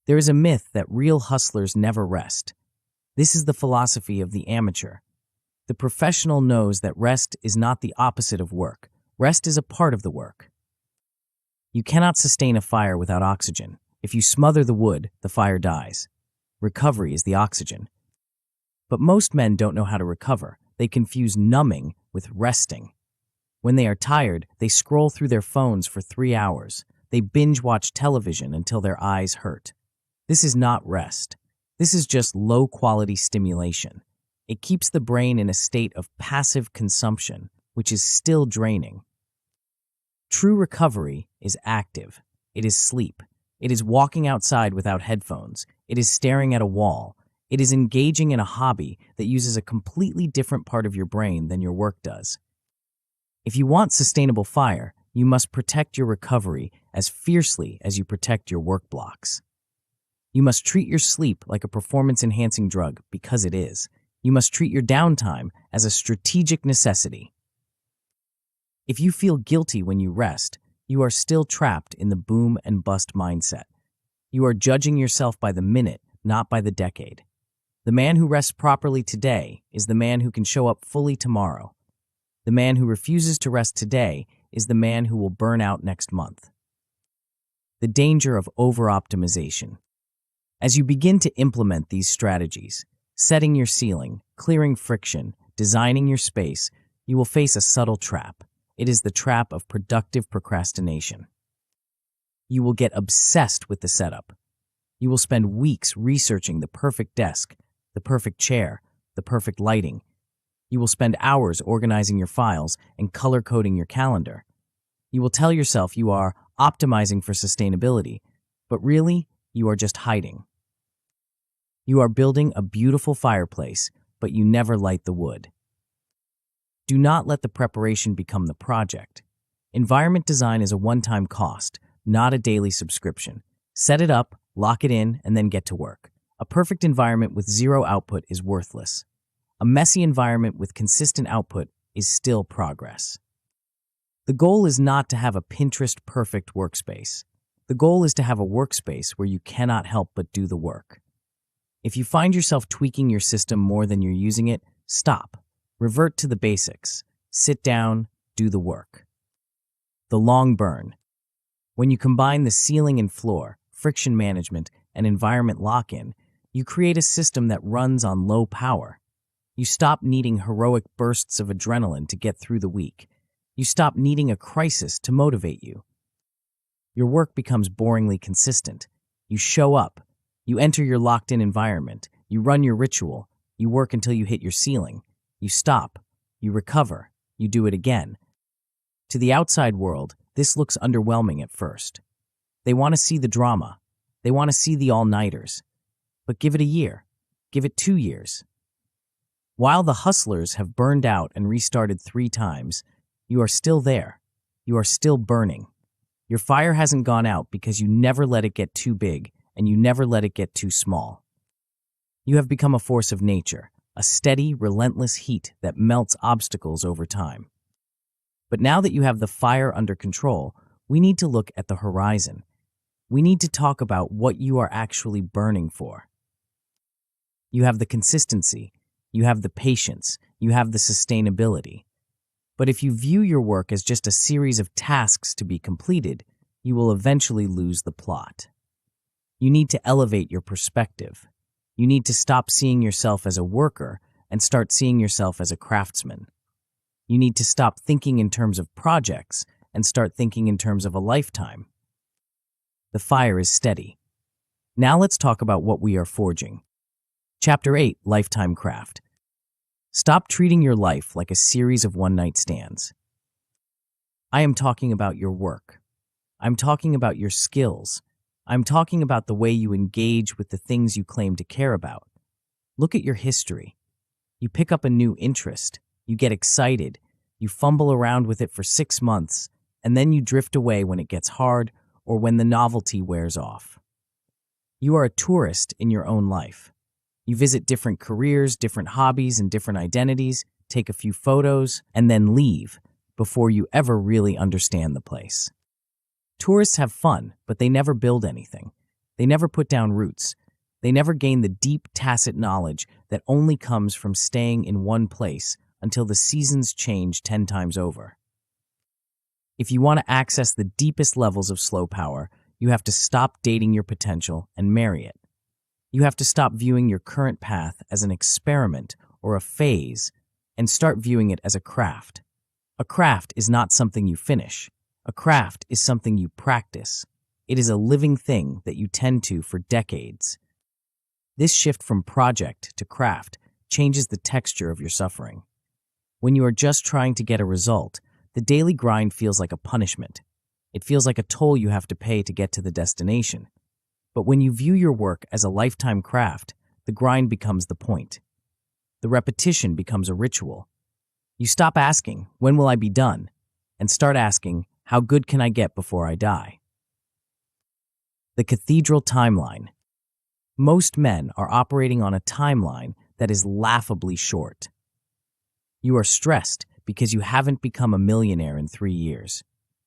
There is a myth that real hustlers never rest. This is the philosophy of the amateur. The professional knows that rest is not the opposite of work. Rest is a part of the work. You cannot sustain a fire without oxygen. If you smother the wood, the fire dies. Recovery is the oxygen. But most men don't know how to recover. They confuse numbing with resting. When they are tired, they scroll through their phones for 3 hours. They binge-watch television until their eyes hurt. This is not rest. This is just low-quality stimulation. It keeps the brain in a state of passive consumption, which is still draining. True recovery is active. It is sleep. It is walking outside without headphones. It is staring at a wall. It is engaging in a hobby that uses a completely different part of your brain than your work does. If you want sustainable fire, you must protect your recovery as fiercely as you protect your work blocks. You must treat your sleep like a performance-enhancing drug, because it is. You must treat your downtime as a strategic necessity. If you feel guilty when you rest, you are still trapped in the boom and bust mindset. You are judging yourself by the minute, not by the decade. The man who rests properly today is the man who can show up fully tomorrow. The man who refuses to rest today is the man who will burn out next month. The danger of over-optimization. As you begin to implement these strategies, setting your ceiling, clearing friction, designing your space, you will face a subtle trap. It is the trap of productive procrastination. You will get obsessed with the setup. You will spend weeks researching the perfect desk, the perfect chair, the perfect lighting. You will spend hours organizing your files and color-coding your calendar. You will tell yourself you are optimizing for sustainability, but really, you are just hiding. You are building a beautiful fireplace, but you never light the wood. Do not let the preparation become the project. Environment design is a one-time cost, not a daily subscription. Set it up, lock it in, and then get to work. A perfect environment with zero output is worthless. A messy environment with consistent output is still progress. The goal is not to have a Pinterest-perfect workspace. The goal is to have a workspace where you cannot help but do the work. If you find yourself tweaking your system more than you're using it, stop. Revert to the basics. Sit down, do the work. The long burn. When you combine the ceiling and floor, friction management, and environment lock-in, you create a system that runs on low power. You stop needing heroic bursts of adrenaline to get through the week. You stop needing a crisis to motivate you. Your work becomes boringly consistent. You show up. You enter your locked-in environment. You run your ritual. You work until you hit your ceiling. You stop. You recover. You do it again. To the outside world, this looks underwhelming at first. They want to see the drama. They want to see the all-nighters. But give it a year. Give it 2 years. While the hustlers have burned out and restarted 3 times, You are still there. You are still burning. Your fire hasn't gone out because you never let it get too big and you never let it get too small. You have become a force of nature, a steady, relentless heat that melts obstacles over time. But now that you have the fire under control, we need to look at the horizon. We need to talk about what you are actually burning for. You have the consistency, you have the patience, you have the sustainability. But if you view your work as just a series of tasks to be completed, you will eventually lose the plot. You need to elevate your perspective. You need to stop seeing yourself as a worker and start seeing yourself as a craftsman. You need to stop thinking in terms of projects and start thinking in terms of a lifetime. The fire is steady. Now let's talk about what we are forging. Chapter 8, Lifetime Craft. Stop treating your life like a series of one-night stands. I am talking about your work. I'm talking about your skills. I'm talking about the way you engage with the things you claim to care about. Look at your history. You pick up a new interest. You get excited. You fumble around with it for 6 months, and then you drift away when it gets hard or when the novelty wears off. You are a tourist in your own life. You visit different careers, different hobbies, and different identities, take a few photos, and then leave before you ever really understand the place. Tourists have fun, but they never build anything. They never put down roots. They never gain the deep, tacit knowledge that only comes from staying in one place until the seasons change 10 times over. If you want to access the deepest levels of slow power, you have to stop dating your potential and marry it. You have to stop viewing your current path as an experiment or a phase and start viewing it as a craft. A craft is not something you finish. A craft is something you practice. It is a living thing that you tend to for decades. This shift from project to craft changes the texture of your suffering. When you are just trying to get a result, the daily grind feels like a punishment. It feels like a toll you have to pay to get to the destination. But when you view your work as a lifetime craft, the grind becomes the point. The repetition becomes a ritual. You stop asking, "When will I be done?" and start asking, "How good can I get before I die?" The cathedral timeline. Most men are operating on a timeline that is laughably short. You are stressed because you haven't become a millionaire in 3 years.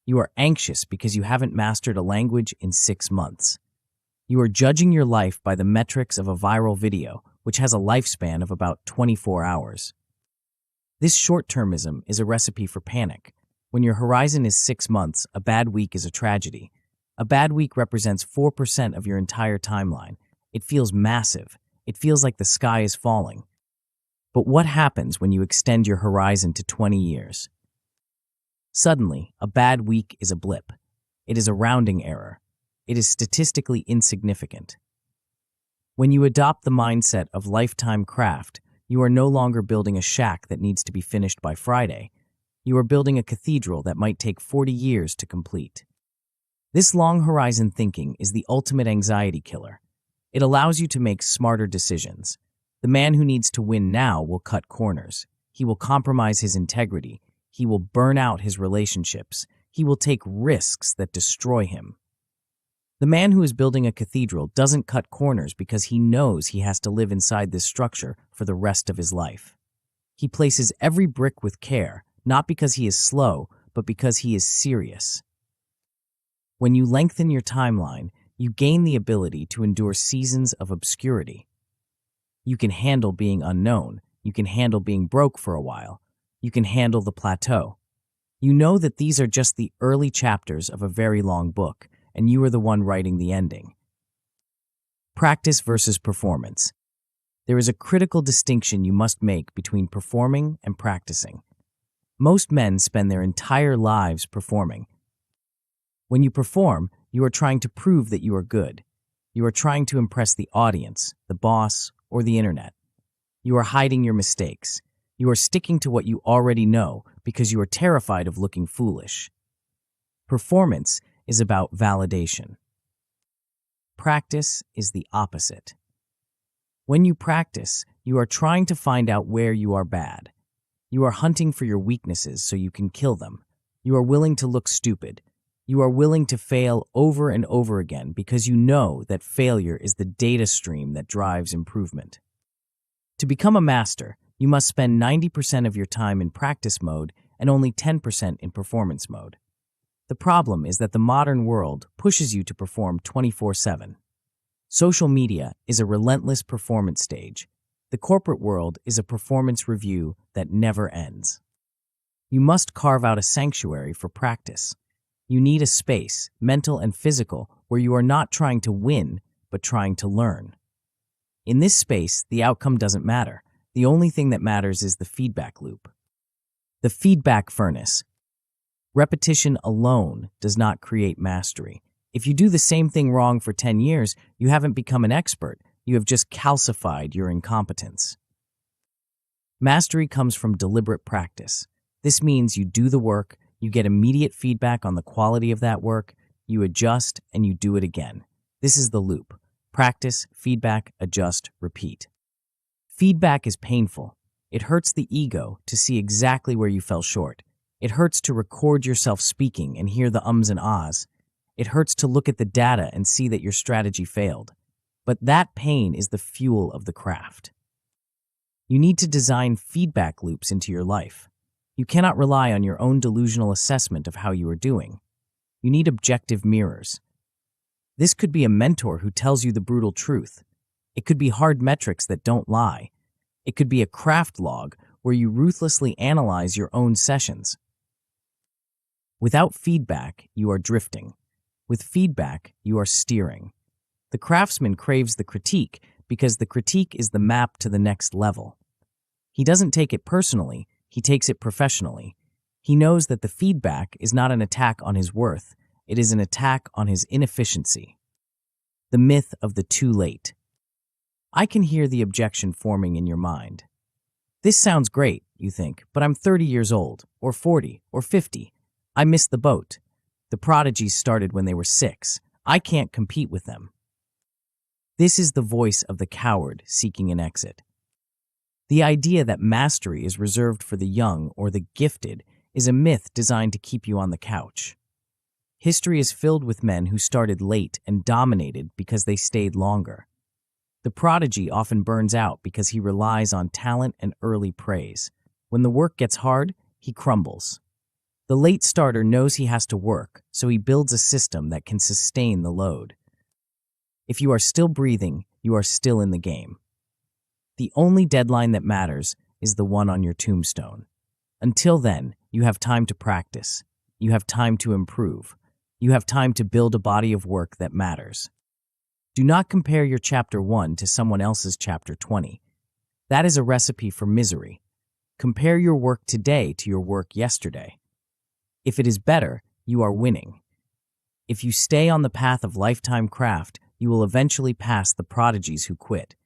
You are anxious because you haven't mastered a language in 6 months. You are judging your life by the metrics of a viral video, which has a lifespan of about 24 hours. This short-termism is a recipe for panic. When your horizon is 6 months, a bad week is a tragedy. A bad week represents 4% of your entire timeline. It feels massive. It feels like the sky is falling. But what happens when you extend your horizon to 20 years? Suddenly, a bad week is a blip. It is a rounding error. It is statistically insignificant. When you adopt the mindset of lifetime craft, you are no longer building a shack that needs to be finished by Friday. You are building a cathedral that might take 40 years to complete. This long horizon thinking is the ultimate anxiety killer. It allows you to make smarter decisions. The man who needs to win now will cut corners. He will compromise his integrity. He will burn out his relationships. He will take risks that destroy him. The man who is building a cathedral doesn't cut corners because he knows he has to live inside this structure for the rest of his life. He places every brick with care, not because he is slow, but because he is serious. When you lengthen your timeline, you gain the ability to endure seasons of obscurity. You can handle being unknown. You can handle being broke for a while. You can handle the plateau. You know that these are just the early chapters of a very long book, and you are the one writing the ending. Practice versus performance. There is a critical distinction you must make between performing and practicing. Most men spend their entire lives performing. When you perform, you are trying to prove that you are good. You are trying to impress the audience, the boss, or the internet. You are hiding your mistakes. You are sticking to what you already know because you are terrified of looking foolish. Performance is about validation. Practice is the opposite. When you practice, you are trying to find out where you are bad. You are hunting for your weaknesses so you can kill them. You are willing to look stupid. You are willing to fail over and over again because you know that failure is the data stream that drives improvement. To become a master, you must spend 90% of your time in practice mode and only 10% in performance mode. The problem is that the modern world pushes you to perform 24/7. Social media is a relentless performance stage. The corporate world is a performance review that never ends. You must carve out a sanctuary for practice. You need a space, mental and physical, where you are not trying to win, but trying to learn. In this space, the outcome doesn't matter. The only thing that matters is the feedback loop. The feedback furnace. Repetition alone does not create mastery. If you do the same thing wrong for 10 years, you haven't become an expert. You have just calcified your incompetence. Mastery comes from deliberate practice. This means you do the work, you get immediate feedback on the quality of that work, you adjust, and you do it again. This is the loop. Practice, feedback, adjust, repeat. Feedback is painful. It hurts the ego to see exactly where you fell short. It hurts to record yourself speaking and hear the ums and ahs. It hurts to look at the data and see that your strategy failed. But that pain is the fuel of the craft. You need to design feedback loops into your life. You cannot rely on your own delusional assessment of how you are doing. You need objective mirrors. This could be a mentor who tells you the brutal truth. It could be hard metrics that don't lie. It could be a craft log where you ruthlessly analyze your own sessions. Without feedback, you are drifting. With feedback, you are steering. The craftsman craves the critique because the critique is the map to the next level. He doesn't take it personally, he takes it professionally. He knows that the feedback is not an attack on his worth, it is an attack on his inefficiency. The myth of the too late. I can hear the objection forming in your mind. This sounds great, you think, but I'm 30 years old, or 40, or 50. I missed the boat. The prodigies started when they were 6. I can't compete with them. This is the voice of the coward seeking an exit. The idea that mastery is reserved for the young or the gifted is a myth designed to keep you on the couch. History is filled with men who started late and dominated because they stayed longer. The prodigy often burns out because he relies on talent and early praise. When the work gets hard, he crumbles. The late starter knows he has to work, so he builds a system that can sustain the load. If you are still breathing, you are still in the game. The only deadline that matters is the one on your tombstone. Until then, you have time to practice. You have time to improve. You have time to build a body of work that matters. Do not compare your chapter 1 to someone else's chapter 20. That is a recipe for misery. Compare your work today to your work yesterday. If it is better, you are winning. If you stay on the path of lifetime craft, you will eventually pass the prodigies who quit.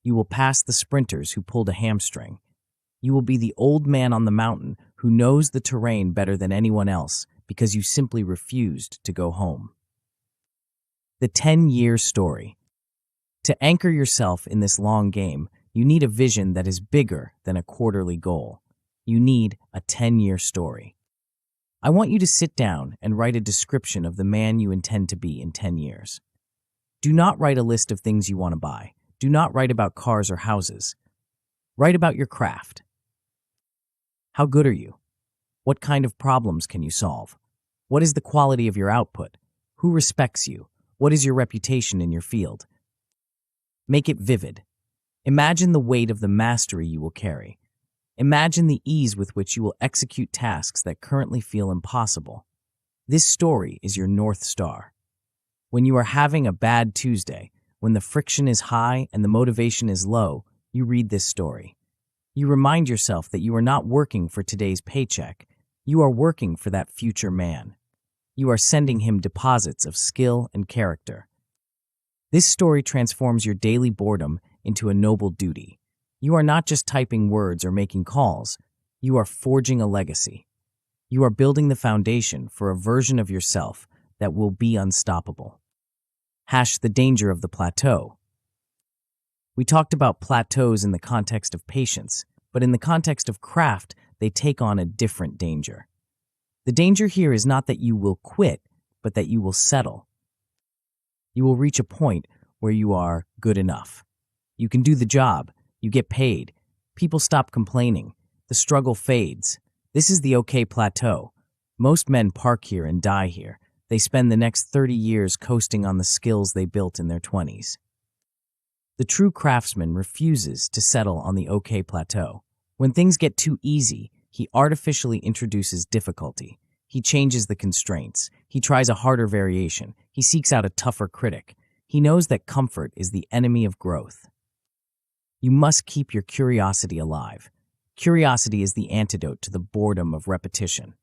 You will pass the sprinters who pulled a hamstring. You will be the old man on the mountain who knows the terrain better than anyone else because you simply refused to go home. The 10-year story. To anchor yourself in this long game, you need a vision that is bigger than a quarterly goal. You need a 10-year story. I want you to sit down and write a description of the man you intend to be in 10 years. Do not write a list of things you want to buy. Do not write about cars or houses. Write about your craft. How good are you? What kind of problems can you solve? What is the quality of your output? Who respects you? What is your reputation in your field? Make it vivid. Imagine the weight of the mastery you will carry. Imagine the ease with which you will execute tasks that currently feel impossible. This story is your North Star. When you are having a bad Tuesday, when the friction is high and the motivation is low, you read this story. You remind yourself that you are not working for today's paycheck. You are working for that future man. You are sending him deposits of skill and character. This story transforms your daily boredom into a noble duty. You are not just typing words or making calls. You are forging a legacy. You are building the foundation for a version of yourself that will be unstoppable. The danger of the plateau. We talked about plateaus in the context of patience, but in the context of craft, they take on a different danger. The danger here is not that you will quit, but that you will settle. You will reach a point where you are good enough. You can do the job. You get paid. People stop complaining. The struggle fades. This is the okay plateau. Most men park here and die here. They spend the next 30 years coasting on the skills they built in their 20s. The true craftsman refuses to settle on the okay plateau. When things get too easy, he artificially introduces difficulty. He changes the constraints. He tries a harder variation. He seeks out a tougher critic. He knows that comfort is the enemy of growth. You must keep your curiosity alive. Curiosity is the antidote to the boredom of repetition.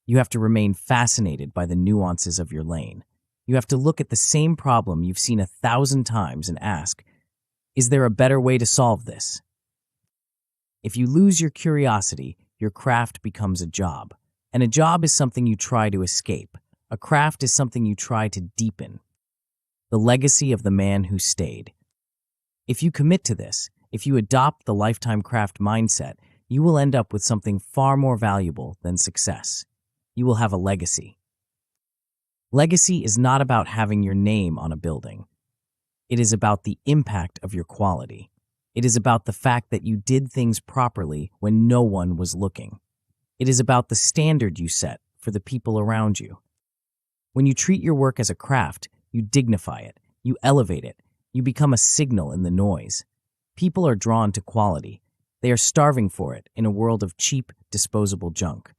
You have to remain fascinated by the nuances of your lane. You have to look at the same problem you've seen 1,000 times and ask, is there a better way to solve this? If you lose your curiosity, your craft becomes a job. And a job is something you try to escape. A craft is something you try to deepen. The legacy of the man who stayed. If you commit to this, if you adopt the lifetime craft mindset, you will end up with something far more valuable than success. You will have a legacy. Legacy is not about having your name on a building. It is about the impact of your quality. It is about the fact that you did things properly when no one was looking. It is about the standard you set for the people around you. When you treat your work as a craft, you dignify it, you elevate it, you become a signal in the noise. People are drawn to quality. They are starving for it in a world of cheap, disposable junk.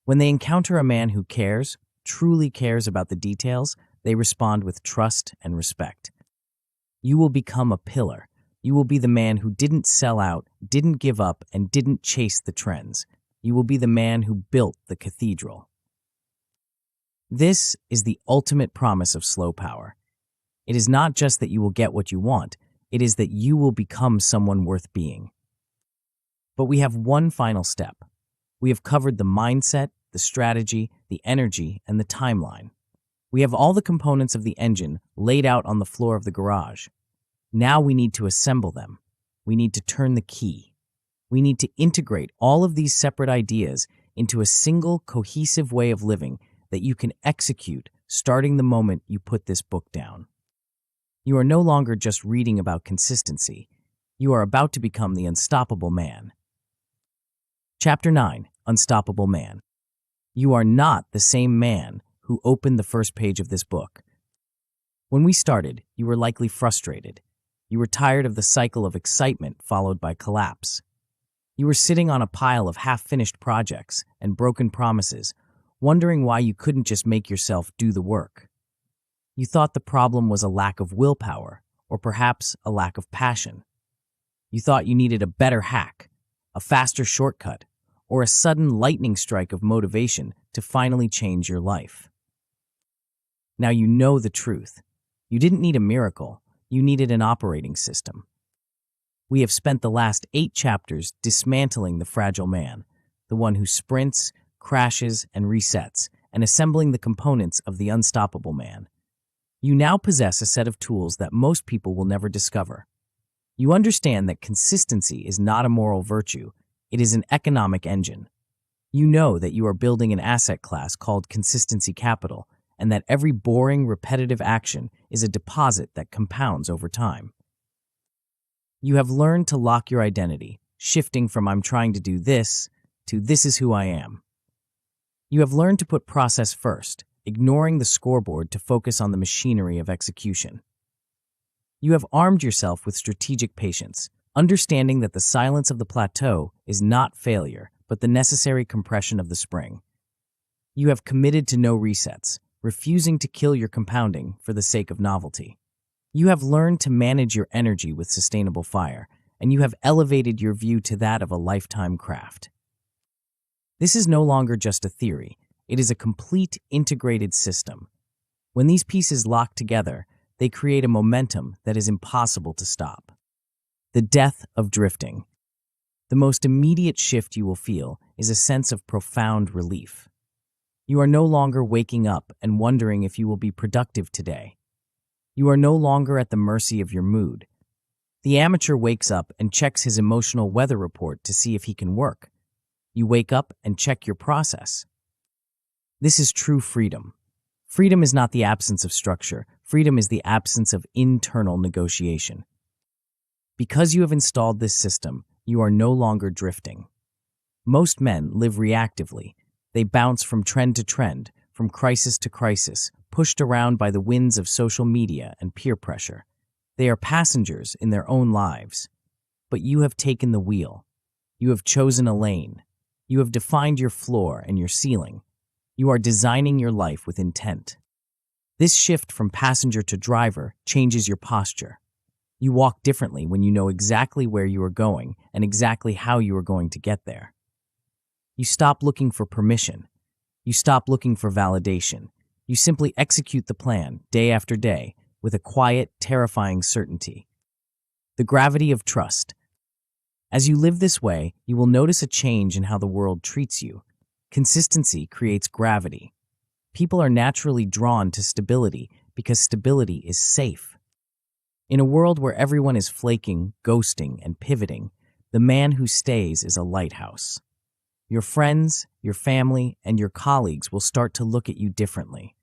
When they encounter a man who cares, truly cares about the details, they respond with trust and respect. You will become a pillar. You will be the man who didn't sell out, didn't give up, and didn't chase the trends. You will be the man who built the cathedral. This is the ultimate promise of slow power. It is not just that you will get what you want, it is that you will become someone worth being. But we have one final step. We have covered the mindset, the strategy, the energy, and the timeline. We have all the components of the engine laid out on the floor of the garage. Now we need to assemble them. We need to turn the key. We need to integrate all of these separate ideas into a single cohesive way of living that you can execute starting the moment you put this book down. You are no longer just reading about consistency. You are about to become the unstoppable man. Chapter 9, Unstoppable Man. You are not the same man who opened the first page of this book. When we started, you were likely frustrated. You were tired of the cycle of excitement followed by collapse. You were sitting on a pile of half-finished projects and broken promises, wondering why you couldn't just make yourself do the work. You thought the problem was a lack of willpower, or perhaps a lack of passion. You thought you needed a better hack, a faster shortcut, or a sudden lightning strike of motivation to finally change your life. Now you know the truth. You didn't need a miracle, you needed an operating system. We have spent the last 8 chapters dismantling the fragile man, the one who sprints, crashes, and resets, and assembling the components of the unstoppable man. You now possess a set of tools that most people will never discover. You understand that consistency is not a moral virtue, it is an economic engine. You know that you are building an asset class called consistency capital, and that every boring, repetitive action is a deposit that compounds over time. You have learned to lock your identity, shifting from I'm trying to do this to this is who I am. You have learned to put process first, ignoring the scoreboard to focus on the machinery of execution. You have armed yourself with strategic patience, understanding that the silence of the plateau is not failure, but the necessary compression of the spring. You have committed to no resets, refusing to kill your compounding for the sake of novelty. You have learned to manage your energy with sustainable fire, and you have elevated your view to that of a lifetime craft. This is no longer just a theory, it is a complete integrated system. When these pieces lock together, they create a momentum that is impossible to stop. The death of drifting. The most immediate shift you will feel is a sense of profound relief. You are no longer waking up and wondering if you will be productive today. You are no longer at the mercy of your mood. The amateur wakes up and checks his emotional weather report to see if he can work. You wake up and check your process. This is true freedom. Freedom is not the absence of structure. Freedom is the absence of internal negotiation. Because you have installed this system, you are no longer drifting. Most men live reactively. They bounce from trend to trend, from crisis to crisis, pushed around by the winds of social media and peer pressure. They are passengers in their own lives. But you have taken the wheel. You have chosen a lane. You have defined your floor and your ceiling. You are designing your life with intent. This shift from passenger to driver changes your posture. You walk differently when you know exactly where you are going and exactly how you are going to get there. You stop looking for permission. You stop looking for validation. You simply execute the plan day after day with a quiet, terrifying certainty. The gravity of trust. As you live this way, you will notice a change in how the world treats you. Consistency creates gravity. People are naturally drawn to stability because stability is safe. In a world where everyone is flaking, ghosting, and pivoting, the man who stays is a lighthouse. Your friends, your family, and your colleagues will start to look at you differently.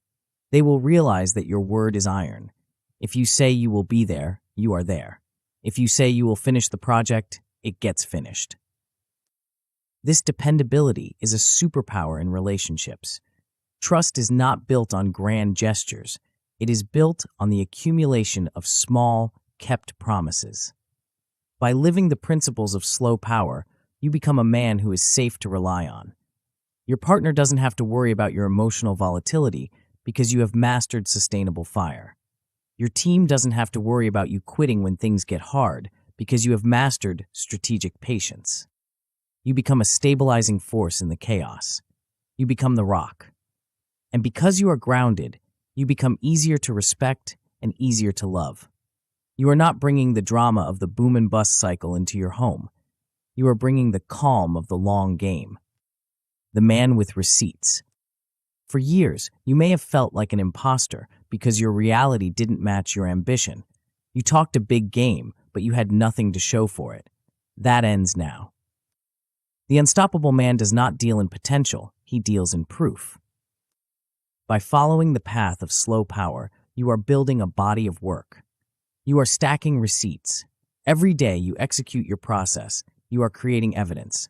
They will realize that your word is iron. If you say you will be there, you are there. If you say you will finish the project, it gets finished. This dependability is a superpower in relationships. Trust is not built on grand gestures. It is built on the accumulation of small, kept promises. By living the principles of slow power, you become a man who is safe to rely on. Your partner doesn't have to worry about your emotional volatility because you have mastered sustainable fire. Your team doesn't have to worry about you quitting when things get hard because you have mastered strategic patience. You become a stabilizing force in the chaos. You become the rock. And because you are grounded, you become easier to respect and easier to love. You are not bringing the drama of the boom and bust cycle into your home. You are bringing the calm of the long game. The man with receipts. For years, you may have felt like an imposter because your reality didn't match your ambition. You talked a big game, but you had nothing to show for it. That ends now. The unstoppable man does not deal in potential, he deals in proof. By following the path of slow power, you are building a body of work. You are stacking receipts. Every day you execute your process, you are creating evidence.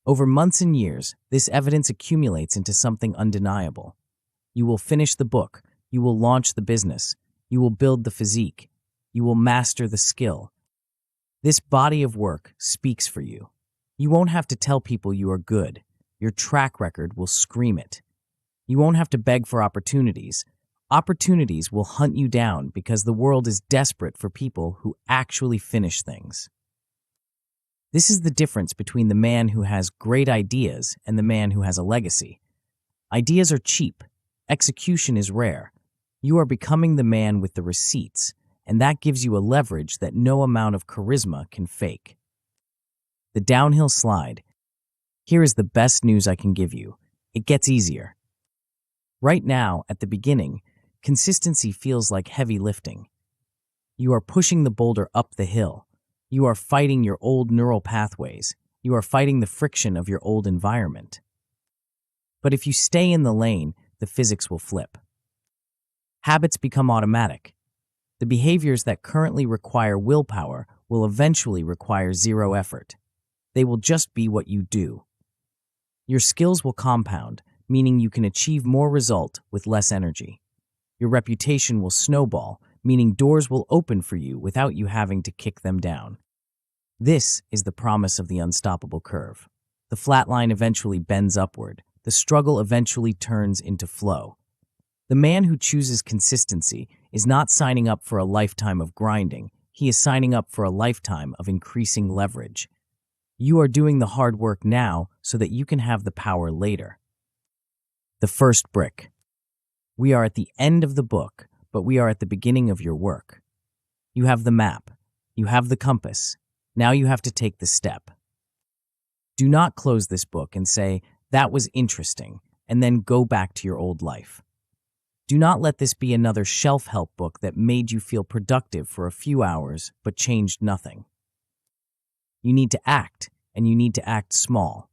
Over months and years, this evidence accumulates into something undeniable. You will finish the book, you will launch the business, you will build the physique, you will master the skill. This body of work speaks for you. You won't have to tell people you are good. Your track record will scream it. You won't have to beg for opportunities. Opportunities will hunt you down because the world is desperate for people who actually finish things. This is the difference between the man who has great ideas and the man who has a legacy. Ideas are cheap. Execution is rare. You are becoming the man with the receipts, and that gives you a leverage that no amount of charisma can fake. The downhill slide. Here is the best news I can give you. It gets easier. Right now, at the beginning, consistency feels like heavy lifting. You are pushing the boulder up the hill. You are fighting your old neural pathways. You are fighting the friction of your old environment. But if you stay in the lane, the physics will flip. Habits become automatic. The behaviors that currently require willpower will eventually require zero effort. They will just be what you do. Your skills will compound, meaning you can achieve more result with less energy. Your reputation will snowball, meaning doors will open for you without you having to kick them down. This is the promise of the unstoppable curve. The flat line eventually bends upward. The struggle eventually turns into flow. The man who chooses consistency is not signing up for a lifetime of grinding. He is signing up for a lifetime of increasing leverage. You are doing the hard work now so that you can have the power later. The first brick. We are at the end of the book, but we are at the beginning of your work. You have the map. You have the compass. Now you have to take the step. Do not close this book and say, "That was interesting," and then go back to your old life. Do not let this be another shelf-help book that made you feel productive for a few hours but changed nothing. You need to act, and you need to act small.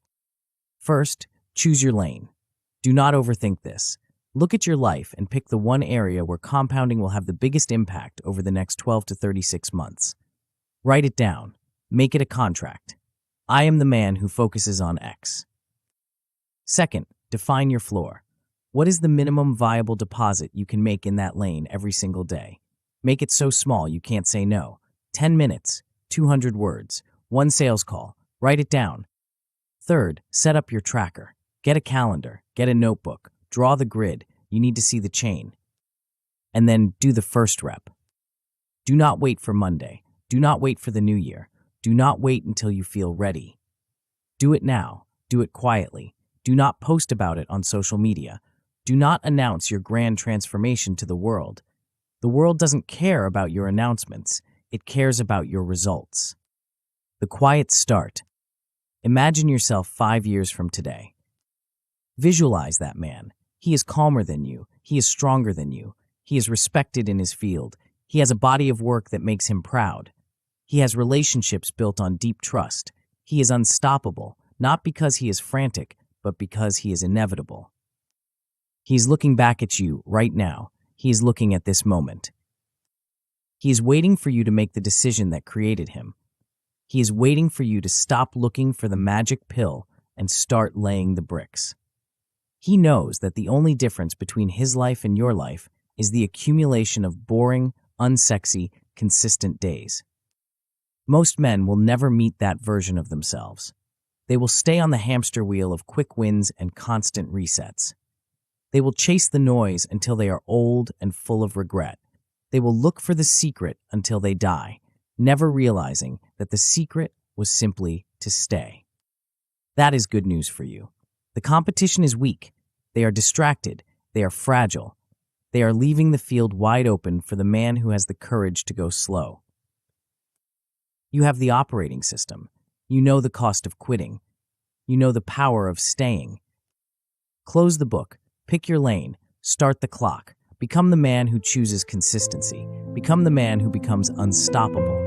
First, choose your lane. Do not overthink this. Look at your life and pick the one area where compounding will have the biggest impact over the next 12 to 36 months. Write it down. Make it a contract. I am the man who focuses on X. Second, define your floor. What is the minimum viable deposit you can make in that lane every single day? Make it so small you can't say no. 10 minutes, 200 words, one sales call. Write it down. Third, set up your tracker. Get a calendar, get a notebook, draw the grid. You need to see the chain. And then do the first rep. Do not wait for Monday. Do not wait for the new year. Do not wait until you feel ready. Do it now. Do it quietly. Do not post about it on social media. Do not announce your grand transformation to the world. The world doesn't care about your announcements. It cares about your results. The quiet start. Imagine yourself 5 years from today. Visualize that man. He is calmer than you. He is stronger than you. He is respected in his field. He has a body of work that makes him proud. He has relationships built on deep trust. He is unstoppable, not because he is frantic, but because he is inevitable. He is looking back at you right now. He is looking at this moment. He is waiting for you to make the decision that created him. He is waiting for you to stop looking for the magic pill and start laying the bricks. He knows that the only difference between his life and your life is the accumulation of boring, unsexy, consistent days. Most men will never meet that version of themselves. They will stay on the hamster wheel of quick wins and constant resets. They will chase the noise until they are old and full of regret. They will look for the secret until they die, never realizing that the secret was simply to stay. That is good news for you. The competition is weak. They are distracted. They are fragile. They are leaving the field wide open for the man who has the courage to go slow. You have the operating system. You know the cost of quitting. You know the power of staying. Close the book. Pick your lane. Start the clock. Become the man who chooses consistency. Become the man who becomes unstoppable.